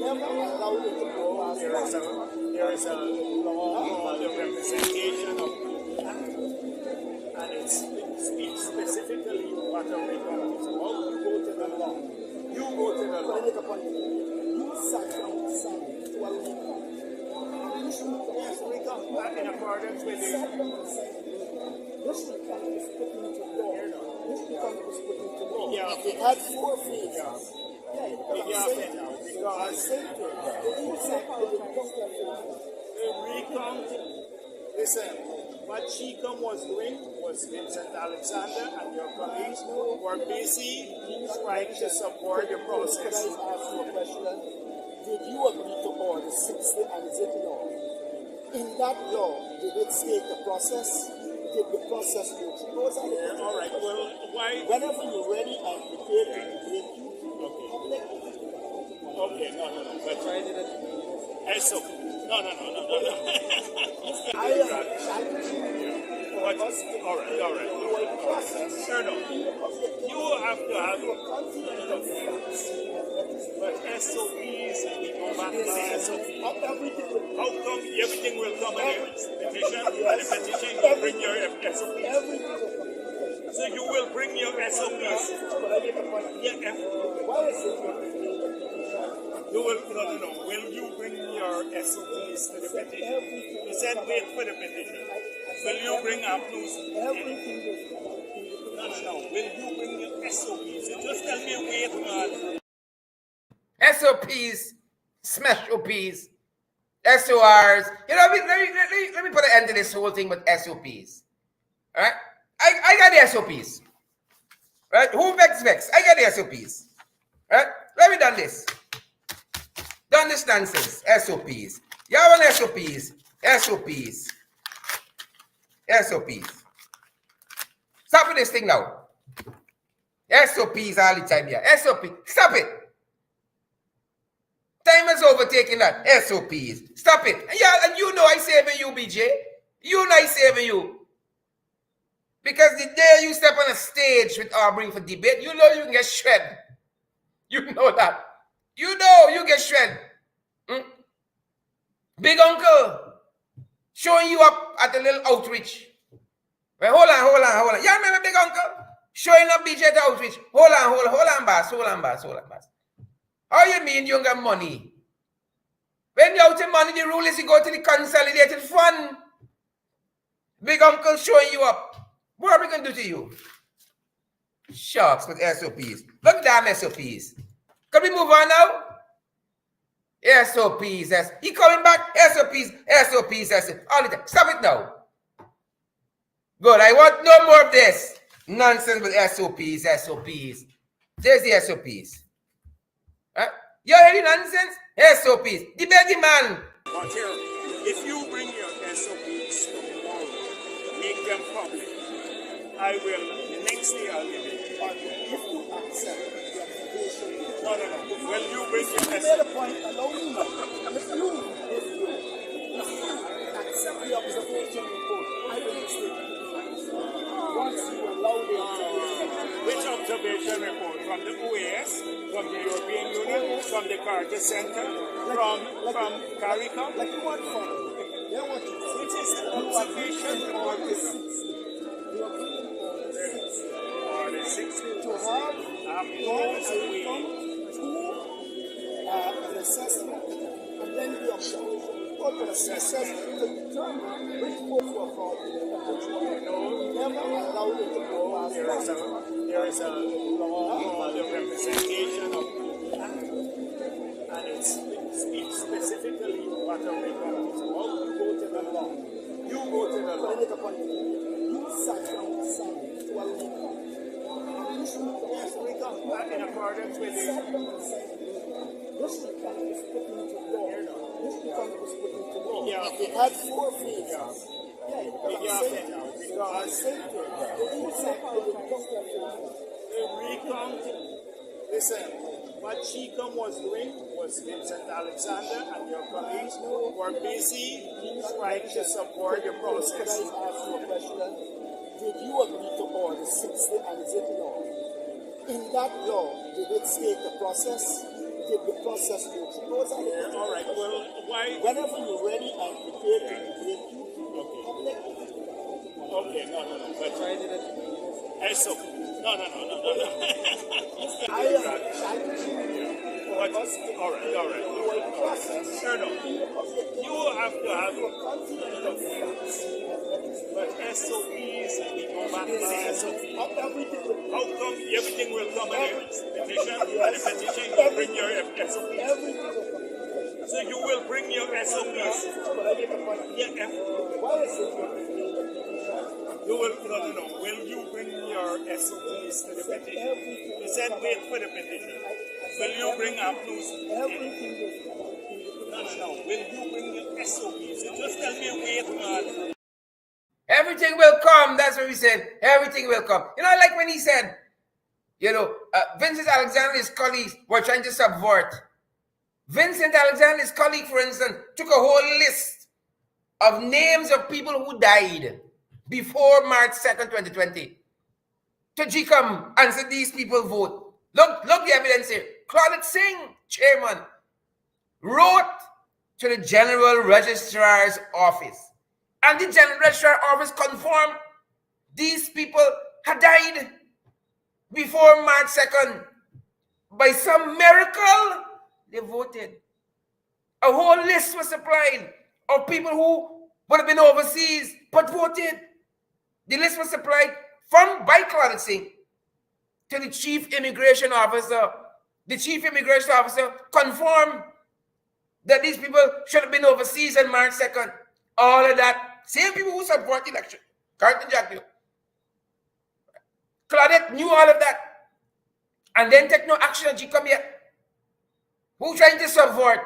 Never allow it to go as there is a law called the representation of and it speaks specifically what a recount is about. You go to the law. You go to the law. make a point. You sat down to a recount. Yes, recount in accordance with Sat the down and said, this recount is put into law. This recount was put into law. Yeah. It had 4 phases. Yeah, because I said to it. You said it would come to the recount, listen, what Chicom was doing was Vincent Alexander and your colleagues were busy trying to support the Could I process. ask you a question? Did you agree to order 60 and is it law? In that law, did it state the process? Did the process go through? Those are the Yeah, all right. Well, why? Whenever you're ready and prepared to debate, you public. Okay, no. But SOP. No. I am challenging But, all right. your process. No. You have to have Continue to facts. but SOPs and we go back to the SOP. Everything will How come everything will come in the petition? And the petition will bring your SOPs. everything will come. So you will bring your SOPs. But I make a point. Yeah, Why is it you will, no. Will you bring your SOPs to the petition? You said wait for the petition. Will you bring up news? everything will come? No. Will you bring your SOPs? You just tell me wait, man. SOPs, smash OPs, SORs. Let me put an end to this whole thing with SOPs. All right? I got the SOPs. Right? Who vex? I got the SOPs. Right? Let me done this. Done this nonsense. SOPs. Y'all want SOPs? SOPs. Stop with this thing now. SOPs all the time here. SOP. Stop it. Time is overtaking that. SOPs. Stop it. And you know I saving you, BJ. You know I saving you. Because the day you step on a stage with Aubrey for debate, you know you can get shredded. You know that. You know you get shredded. Big uncle showing you up at a little outreach. Wait, hold on. You remember big uncle showing up BJ at the outreach? Hold on, boss. How you mean you don't got money? When you're out of money, the rule is you go to the consolidated fund. Big uncle showing you up. What are we going to do to you? Sharks with SOPs. Look at damn SOPs. Can we move on now? SOPs. He coming back? SOPs. All the time. Stop it now. Good. I want no more of this. Nonsense with SOPs. There's the SOPs. Right? You hear the nonsense? SOPs. Debate the man. But here, if you bring your SOPs tomorrow, make them public, I will, the next day I'll give it. But if you accept the application, No. When you bring your you made a SOPs, point, allow me now. If you accept the observation report, I will explain it. Once you allow the observation report, which observation report? From the OAS, from the European Union, from the Carter Center, from CARICOM? like you want from, they want you. Which is the You are observation bringing report? on the 60. You are bringing on the 60. Or the 6 To have years away. an assessment and then the observation report will assess to determine which votes were fraudulent and which were never allowed it to go as There is a law on the representation of and it speaks specifically what a recount is about. You go to the law. You go to the law. make a point. You sat down aside to a recount. Yes, recount in accordance with the This recount was put into law. This recount was put into law. Yeah. It had 4 phases. because the recount, listen, what Chicom was doing was Vincent Alexander and your colleagues were busy trying to support the Could I process. ask you a question? Did you agree to Order 60 and is it law? In that law, did it state the process? Did the process go through? Those are the Yeah, all right. Well, why? Whenever you're ready and prepared to debate, you public. Okay, no. But SO. No. I am challenging But, all right. your process. No. You have to have Confident of facts. but SOPs and the SOP. Everything will How come everything will come in the petition? And the petition you bring your SOPs. everything will come. So you will bring your SOPs. But I get the point. Yeah, Why is it you will no. Will you bring your SOPs to the petition? You said wait for the petition. Will you bring up news? everything will come? No. Will you bring your SOPs? You just tell me wait, man. Everything will come. That's what he said. Everything will come. Like when he said, Vincent Alexander's colleagues were trying to subvert. Vincent Alexander's colleague, for instance, took a whole list of names of people who died before March 2nd, 2020. To GCOM and said these people vote. Look the evidence here. Claudette Singh, chairman, wrote to the General Registrar's office. And the General Registrar's office confirmed these people had died before March 2nd. By some miracle, they voted. A whole list was supplied of people who would have been overseas but voted. The list was supplied by Claudette Singh to the chief immigration officer. The chief immigration officer confirmed that these people should have been overseas on March 2nd. All of that. Same people who support the election. Carlton Jack knew. Claudette knew all of that. And then take no action on GCOM yet. Who trying to subvert?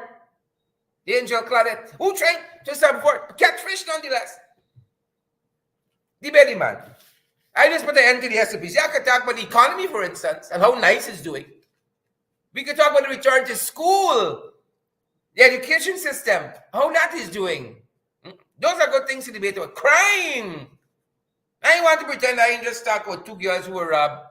The angel Claudette. Who trying to subvert? Catfish nonetheless. Debate man. I just put an end to the SOPs. I could talk about the economy, for instance, and how nice it's doing. We could talk about the return to school, the education system, how that is doing. Those are good things to debate about. Crime. I want to pretend I ain't just talk about 2 girls who were robbed.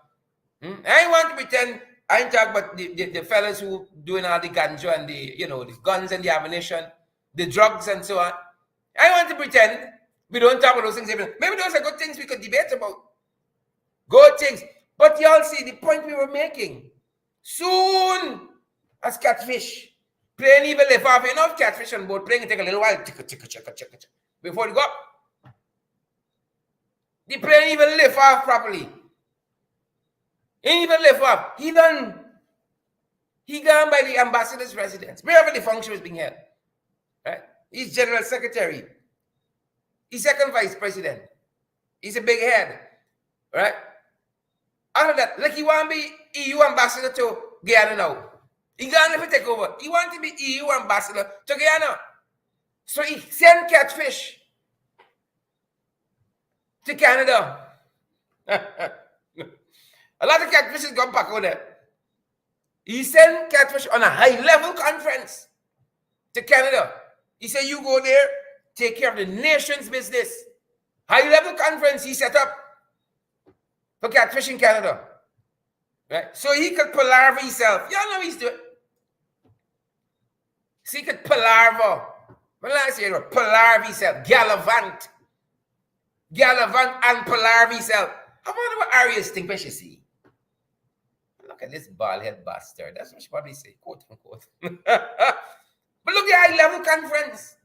I want to pretend I ain't talk about the fellas who doing all the ganja and the guns and the ammunition, the drugs and so on. I want to pretend we don't talk about those things. Maybe those are good things we could debate about. Good things. But y'all see the point we were making. Soon as catfish. Plane even lift off. Enough catfish on board. Plane can take a little while. Before it go up. The plane even lift off properly. Ain't even lift off. He gone by the ambassador's residence. Wherever the function is being held. Right? He's general secretary. He's second vice president. He's a big head. Right? Out of that, like you want to be EU ambassador to Guyana now. He gonna never take over. He want to be EU ambassador to Guyana. So he sent catfish to Canada. A lot of catfish has gone back over there. He sent catfish on a high-level conference to Canada. He said, you go there, take care of the nation's business. High-level conference he set up for catfish in Canada. Right? So he could palaver himself. Y'all know he's doing. So he could palaver. When last year, palaver himself. Gallivant. Gallivant and palaver himself. I wonder what Arya's think when she see. Look at this bald-head bastard. That's what she probably say, quote unquote. But look at the high-level conference.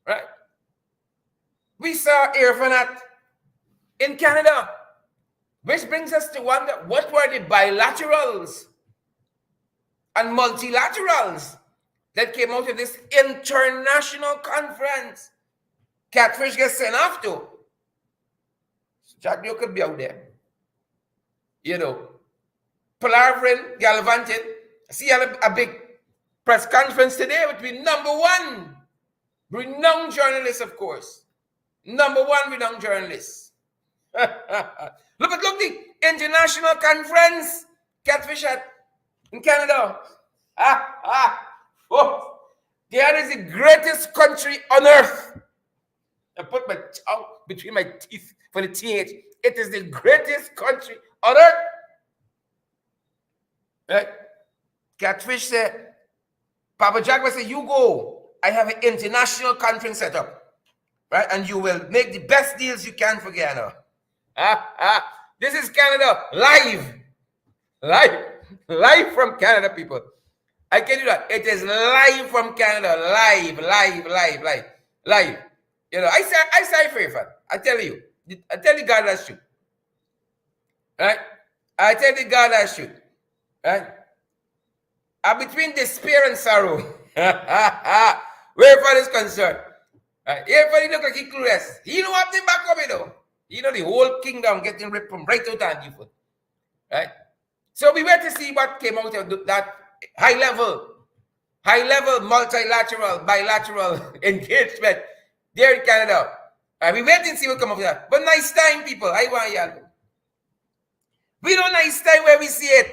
Right? We saw Irfanat in Canada. Which brings us to wonder, what were the bilaterals and multilaterals that came out of this international conference? Catfish gets sent off to. Jack, you could be out there. You know, palavering, gallivanting. I see a big press conference today between number one renowned journalists, of course. Number one renowned journalists. Look, the international conference, Catfish in Canada. That is the greatest country on earth. I put my tongue between my teeth for the TH. It is the greatest country on earth. Right? Catfish said, Papa Jack will say, you go. I have an international conference set up. Right? And you will make the best deals you can for Guyana. This is Canada live from Canada, people. I tell you that it is live from Canada, live. You know, I say for you, fan. I tell you God that's true. Right? I tell the God that's true. Right? And between despair and sorrow, where fan is concerned. Right? Everybody look like he clueless. He know what they back up, you know. You know, the whole kingdom getting ripped from right out and different. Right? So we wait to see what came out of that high-level, multilateral, bilateral engagement there in Canada. We wait and see what come of that. But nice time, people. I want y'all. We don't nice time where we see it.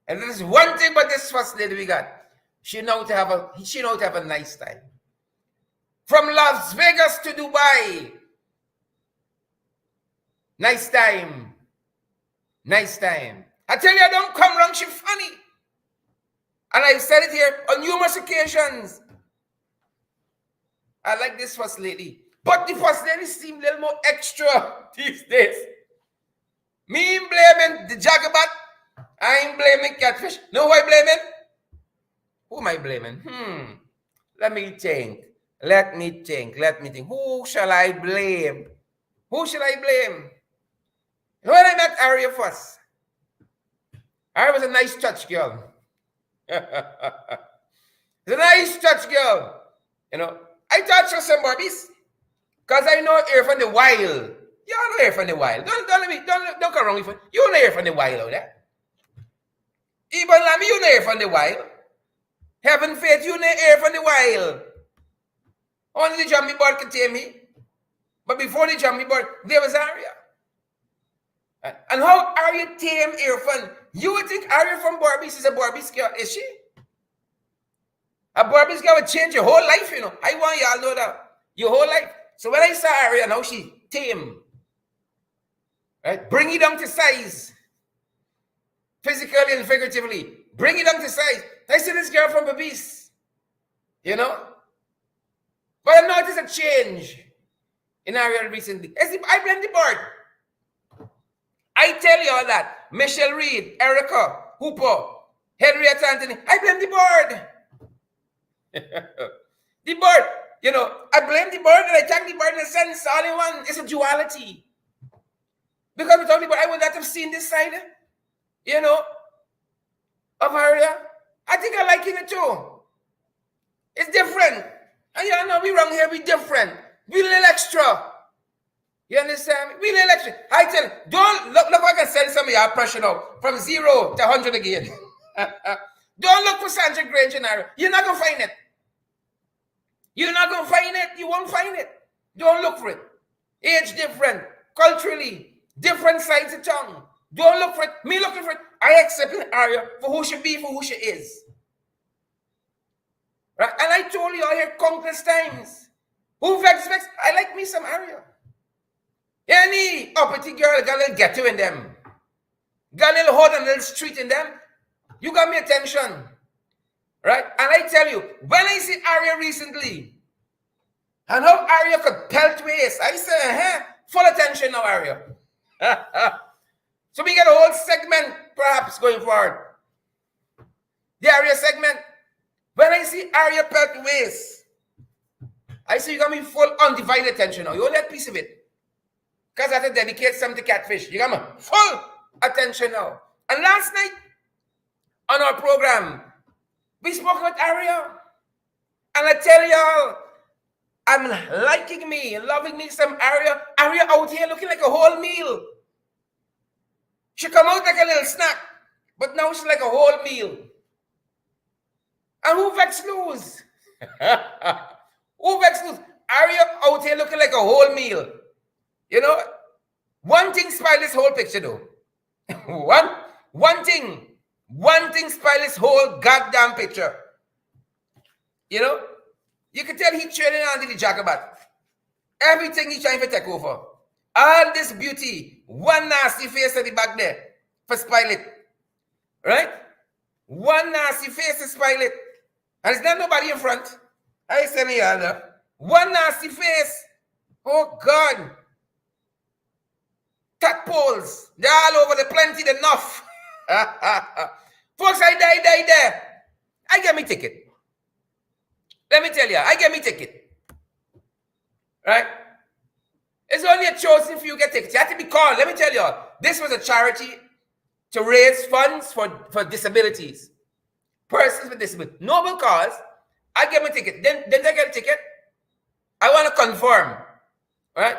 And there's one thing about this first lady we got. She know to have a nice time. From Las Vegas to Dubai. Nice time. I tell you, I don't come wrong, she funny. And I've said it here on numerous occasions. I like this first lady. But the first lady seemed a little more extra these days. Me blaming the jagabat. I ain't blaming Catfish. Know who I blaming? Who am I blaming? Let me think. Who shall I blame? When I met Arya first, Arya was a nice touch girl. It's a nice touch girl. You know, I touched her some Barbies. Because I know her from the wild. You all know her from the wild. Don't come wrong with her. You know her from the wild out there. Even Lammy, you know her from the wild. Heaven Faith, you know her from the wild. Only the Jammy board could tame me. But before the Jammy board, there was Arya. And how Arya tame Irfan? You would think Arya from Barbies is a Barbies girl, is she? A Barbies girl would change your whole life, you know. I want y'all know that. Your whole life. So when I saw Arya, now she tame. Right? Bring it down to size. Physically and figuratively. Bring it down to size. I see this girl from Barbies. You know? But I noticed a change in Arya recently. I blame the board. I tell you all that. Michelle Reed, Erica, Hooper, Henrietta Anthony. I blame the board. The board. You know, I blame the board and I thank the board in a sense. All in one. It's a duality. Because without the board, I would not have seen this side, you know, of Arya. I think I like it too. It's different. And you know, we wrong here, we different. We a little extra. You understand me? Wheel election. I tell you, don't look if I can send some of your pressure now from 0 to 100 again. Don't look for Sandra Grange and Arya. You're not gonna find it. You're not gonna find it. You won't find it. Don't look for it. Age different, culturally different sides of tongue. Don't look for it. Me looking for it. I accept Arya for who she be, for who she is. Right? And I told you all here countless times. Who vex? I like me some Arya. Any uppity girl got a little ghetto in them. Got a little hot and a little street in them. You got me attention. Right? And I tell you, when I see Arya recently, and how Arya could pelt waist, I say, full attention now, Arya. So we get a whole segment, perhaps, going forward. The Arya segment. When I see Arya pelt waist, I say you got me full undivided attention now. You only have a piece of it. Because I have to dedicate some to catfish. You got me full attention now. And last night, on our program, we spoke about Arya. And I tell y'all, I'm liking me, loving me some Arya. Arya out here looking like a whole meal. She come out like a little snack, but now she's like a whole meal. And who vex lose? Who vex lose? Arya out here looking like a whole meal. You know, one thing spoil this whole picture though. one thing spoil this whole goddamn picture. You know, you can tell he trading on the Jacobot. Everything he's trying to take over. All this beauty, one nasty face at the back there for spoil it. Right? One nasty face to spoil it. And there's not nobody in front. I say me all one nasty face. Oh God. Tadpoles. They're all over the plenty enough. Folks, I die there. I get me ticket. Let me tell you, I get me ticket. Right? It's only a chosen few get tickets. You have to be called. Let me tell you, this was a charity to raise funds for disabilities. Persons with disabilities. Noble cause. I get my ticket. Then I get a ticket. I want to confirm. Right?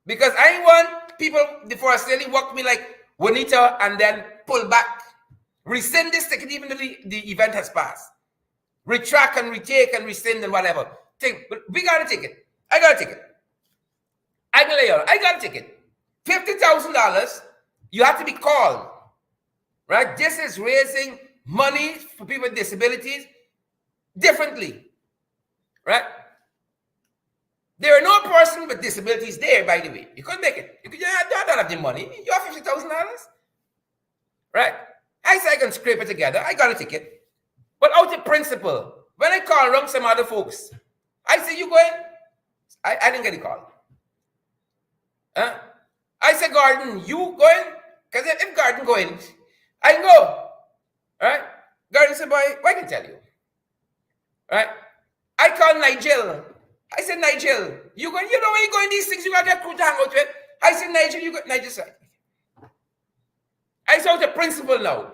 Because I want people before silly walk me like Juanita and then pull back. Rescind this ticket even though the event has passed. Retract and retake and rescind and whatever. But we got a ticket. I got a ticket. I can lay out. I got a ticket. $50,000. You have to be called. Right? This is raising money for people with disabilities differently. Right? There are no person with disabilities there, by the way. You couldn't make it. You don't have the money. You have $50,000. Right? I say I can scrape it together. I got a ticket. But out of principle, when I call around some other folks, I say, you going? I didn't get the call. Huh? I say, Gordon, you going? Because if Gordon going, I can go. Right? Gordon said, boy, I can tell you. Right? I call Nigel. I said, Nigel, you going? You know when you going these things, you got that crew to hang out with. I said, Nigel, you go. Nigel said, I saw the principle now.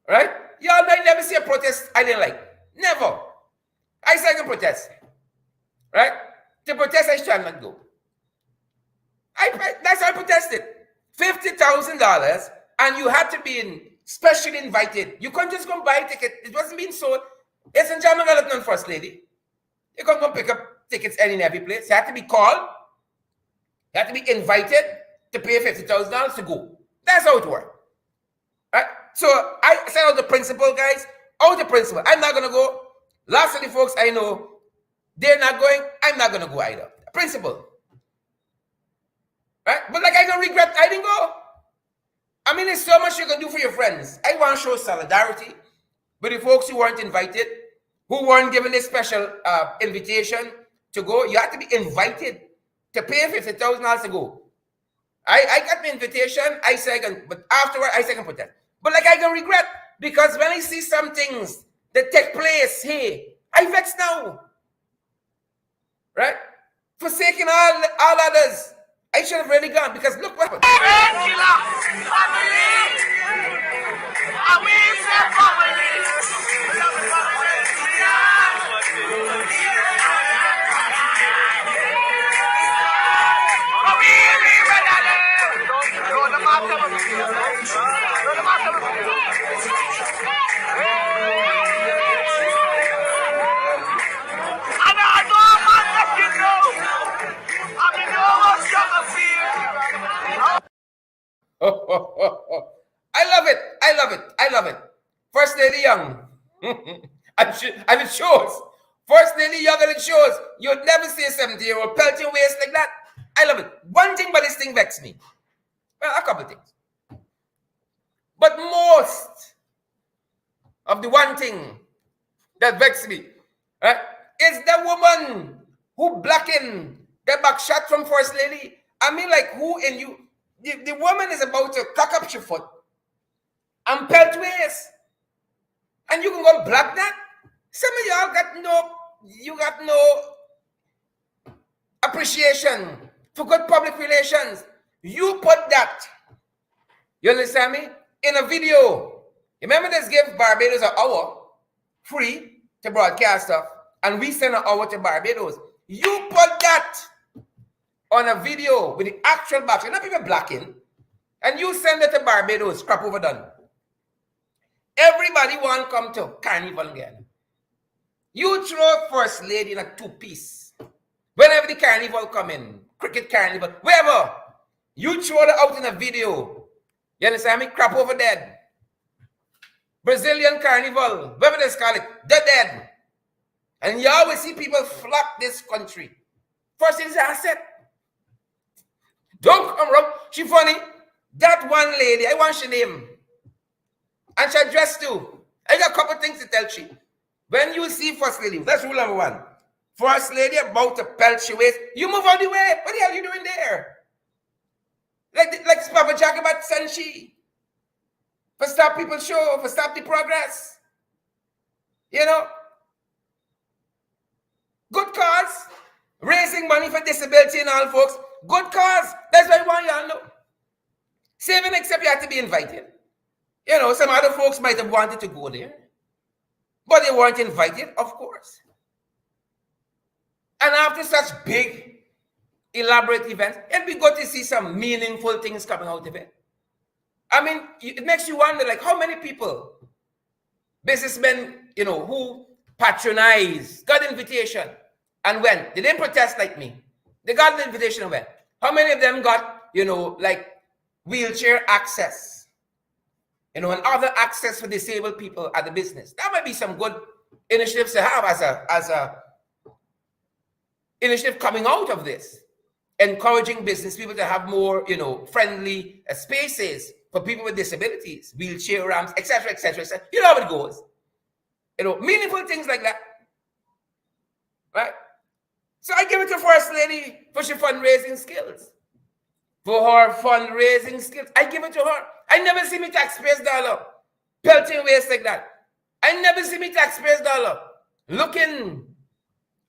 Right? Y'all might never see a protest I didn't like. Never. I said I can protest. Right? To protest, I shall not go. That's how I protested. $50,000 and you had to be specially invited. You couldn't just go and buy a ticket. It wasn't being sold. Yes, and German got none first lady. You couldn't go pick up tickets any and every place. You had to be called. You had to be invited to pay $50,000 to go. That's how it worked. Right? So I said out the principle, guys. Out the principle. I'm not gonna go. Lots of the folks I know, they're not going. I'm not gonna go either. Principle. Right? But like I don't regret I didn't go. I mean, there's so much you can do for your friends. I want to show solidarity with the folks who weren't invited, who weren't given this special invitation to go. You have to be invited to pay $50,000 to go. I got my invitation. I say I can, but afterward I say I can put that. But like I can regret because when I see some things that take place here, I vex now. Right? Forsaking all others. I should have really gone because look what happened. young. and it shows. First lady young and it shows. You'd never see a 70-year-old pelting waist like that. I love it. One thing but this thing vexed me. Well, a couple things. But most of the one thing that vexed me, right, is the woman who blocking the back shot from First Lady. I mean, like, who in you? The woman is about to cock up your foot and pelt waist. And you can go block that? Some of y'all got no appreciation for good public relations. You put that, you understand me, in a video. Remember, this give Barbados an hour free to broadcast stuff, and we send an hour to Barbados. You put that on a video with the actual back, you're not even blocking, and you send it to Barbados, crap overdone. Everybody want to come to Carnival again. You throw First Lady in a two-piece. Whenever the Carnival come in, cricket carnival, wherever, you throw it out in a video. You understand me? Crap over dead. Brazilian Carnival, whatever they call it, they're dead. And you always see people flock this country. First Lady's an asset. Don't come wrong. She funny. That one lady, I want her name. And she dressed too. I got a couple things to tell you. When you see First Lady, that's rule number one. First Lady about to pelt your waist, you move out the way. What the hell are you doing there? Like Papa Jack about Senshi. For stop people's show, for stop the progress. You know? Good cause. Raising money for disability and all folks. Good cause. That's why I want y'all know. Saving except you have to be invited. You know, some other folks might have wanted to go there. But they weren't invited, of course. And after such big, elaborate events, it'd be good to see some meaningful things coming out of it. I mean, it makes you wonder, like, how many people, businessmen, you know, who patronize, got invitation and went. They didn't protest like me. They got the invitation and went. How many of them got, you know, like wheelchair access, you know, and other access for disabled people at the business? That might be some good initiatives to have as a initiative coming out of this, encouraging business people to have more, you know, friendly spaces for people with disabilities, wheelchair ramps, etc., etc., etc. You know how it goes. You know, meaningful things like that, right? So I give it to First Lady for her fundraising skills. For her fundraising skills, I give it to her. I never see me taxpayers' dollar pelting waste like that. I never see me taxpayers' dollar looking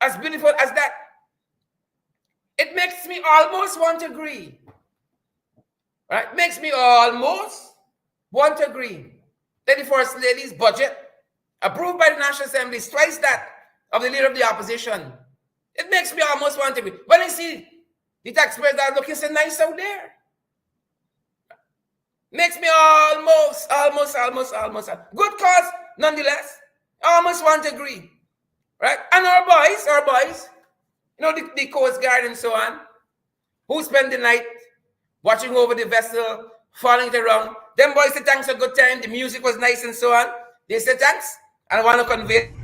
as beautiful as that. It makes me almost want to agree. Right? Makes me almost want to agree that the First Lady's budget, approved by the National Assembly, is twice that of the leader of the opposition. It makes me almost want to agree. When I see the taxpayers that are looking so nice out there, makes me almost. Good cause, nonetheless. Almost want to agree. Right? And our boys, you know, the Coast Guard and so on, who spend the night watching over the vessel, following it around. Them boys say thanks for a good time, the music was nice and so on. They say thanks, and I want to convey.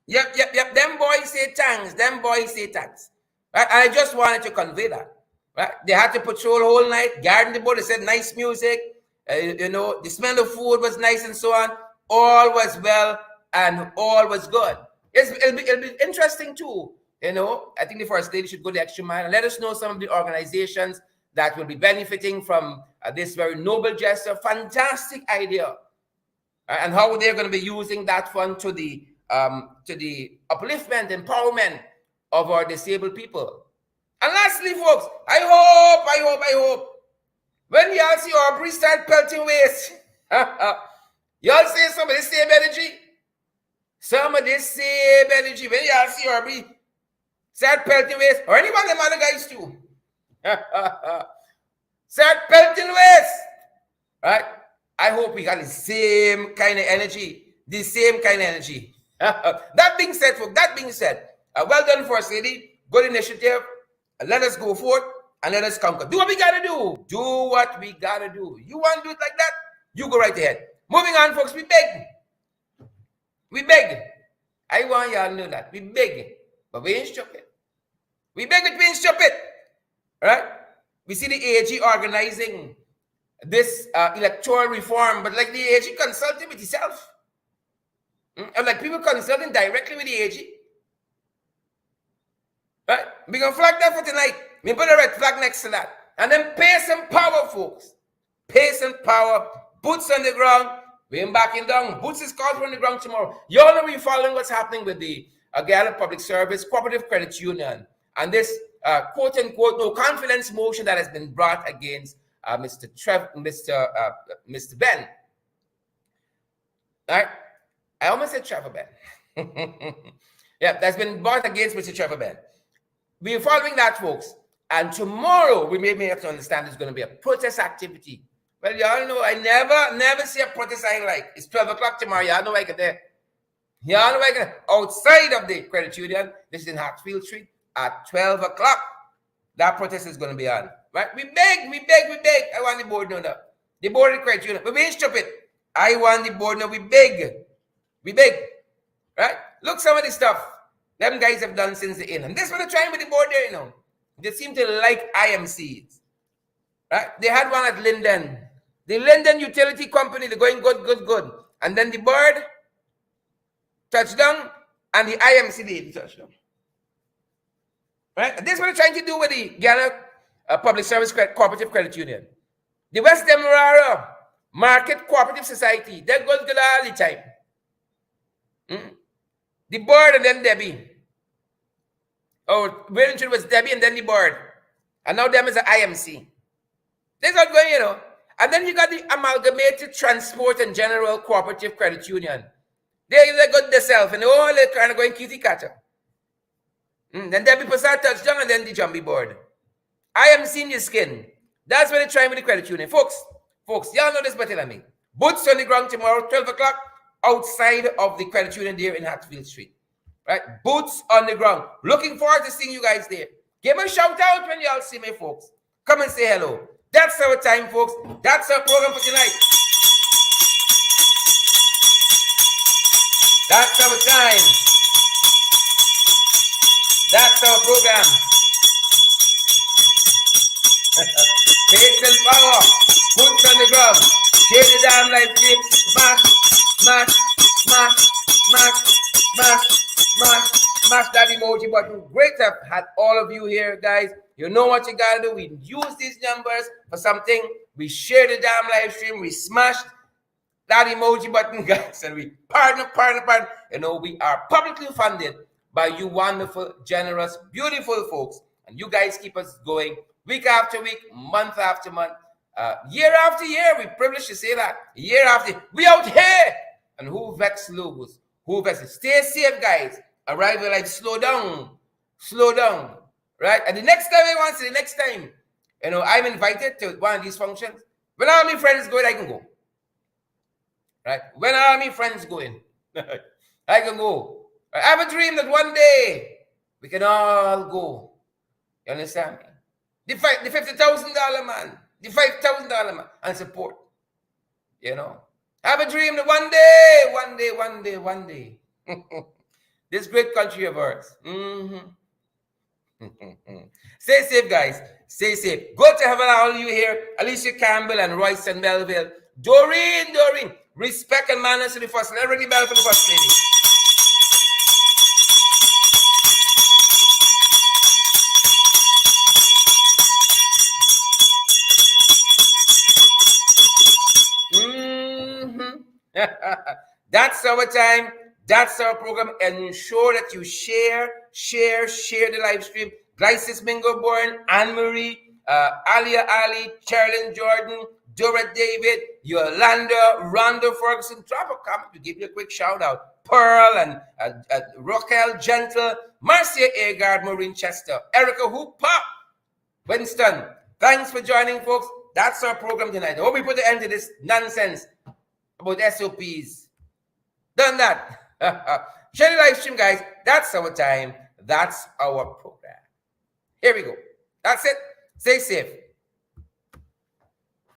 Yep. Them boys say thanks. Right? I just wanted to convey that. Right? They had to patrol whole night, guarding the boat. They said nice music. You know, the smell of food was nice and so on. All was well and all was good. It'll be interesting too. You know, I think the First Lady should go the extra mile and let us know some of the organizations that will be benefiting from this very noble gesture. Fantastic idea. And how they're going to be using that fund to the upliftment, empowerment of our disabled people. And lastly, folks, I hope, when y'all see Aubrey start pelting waste, y'all say some of the same energy. When y'all see Aubrey start pelting waste, or any one of them other guys too, start pelting waste, right? I hope we got the same kind of energy. The same kind of energy. That being said, folks, well done, First Lady. Good initiative. Let us go forth and let us conquer. Do what we gotta do. Do what we gotta do. You want to do it like that? You go right ahead. Moving on, folks. We beg. We beg. I want y'all to know that. We beg. But we ain't stupid. We beg it, we ain't stupid. Right? We see the AG organizing this electoral reform, but like the AG consulting with itself. Like people consulting directly with the AG. Right? We're going to flag that for tonight. We put a red flag next to that. And then pay some power, folks. Pay some power. Boots on the ground. We ain't backing down. Boots is called on the ground tomorrow. You all know we're following what's happening with the Gala Public Service Cooperative Credit Union. And this quote-unquote no confidence motion that has been brought against Mr. Ben. All right? I almost said Trevor Ben. Yeah, that's been brought against Mr. Trevor Ben. We're following that, folks. And tomorrow, we may have to understand there's going to be a protest activity. Well, y'all know I never see a protest I like. It's 12 o'clock tomorrow. Y'all know I get there. Y'all know I get there. Outside of the credit union, this is in Hartsfield Street, at 12 o'clock. That protest is going to be on. Right? We beg. I want the board to know that. The board of the credit union. But we ain't stupid. I want the board to know we beg. We beg. Right? Look, some of the stuff them guys have done since the end. And this is what they're trying with the board there, you know. They seem to like IMCs. Right? They had one at Linden. The Linden Utility Company, they're going good. And then the board touchdown and the IMC did touchdown. Right? And this is what they're trying to do with the Ghana Public Service Cooperative Credit Union. The West Demerara Market Cooperative Society, they're good all the time. The board and then Debbie. Oh, Wellington was Debbie and then the board. And now them is an IMC. This is not going, you know. And then you got the Amalgamated Transport and General Cooperative Credit Union. They're good themselves and all they're kind of going kitty catcher. Then Debbie Passat touchdown and then the Jumbie board. IMC in your skin. That's what they're trying with the credit union. Folks, y'all know this better than me. Boots on the ground tomorrow, 12 o'clock. Outside of the credit union there in Hartsfield Street. Right? Boots on the ground. Looking forward to seeing you guys there. Give me a shout out when y'all see me, folks. Come and say hello. That's our time, folks. That's our program for tonight. That's our time. That's our program. Faith and power. Boots on the ground. Share the damn life clip. Smash that emoji button. Great to have had all of you here, guys. You know what you gotta do. We use these numbers for something. We share the damn live stream. We smashed that emoji button, guys, and we partner. You know, we are publicly funded by you wonderful, generous, beautiful folks. And you guys keep us going week after week, month after month, year after year. We're privileged to say that. Year after year. We out here. And who vex logos? Who vex? Stay safe, guys. Arrival like slow down. Right? And the next time, you know, I'm invited to one of these functions. When all my friends go, I can go. Right? When all my friends go in, I can go. I have a dream that one day we can all go. You understand me? The $50,000 man, the $5,000 man, and support. You know? I have a dream that one day, this great country of ours. Stay safe, guys. Stay safe. Good to have all of you here. Alicia Campbell and Royce and Melville. Doreen. Respect and manners to the first lady. Ring the bell for the first lady. That's our time. That's our program. Ensure that you share the live stream. Glycis Mingo Born, Anne-Marie, Alia Ali, Carolyn Jordan, Dora David, Yolanda, Rhonda Ferguson. Drop a comment to give you a quick shout out. Pearl and Raquel Gentle, Marcia Agard, Maureen Chester, Erica Hooper, Winston. Thanks for joining, folks. That's our program tonight. I hope we put the end to this nonsense about SOPs. Done that. Share the live stream, guys. That's our time. That's our program. Here we go. That's it. Stay safe.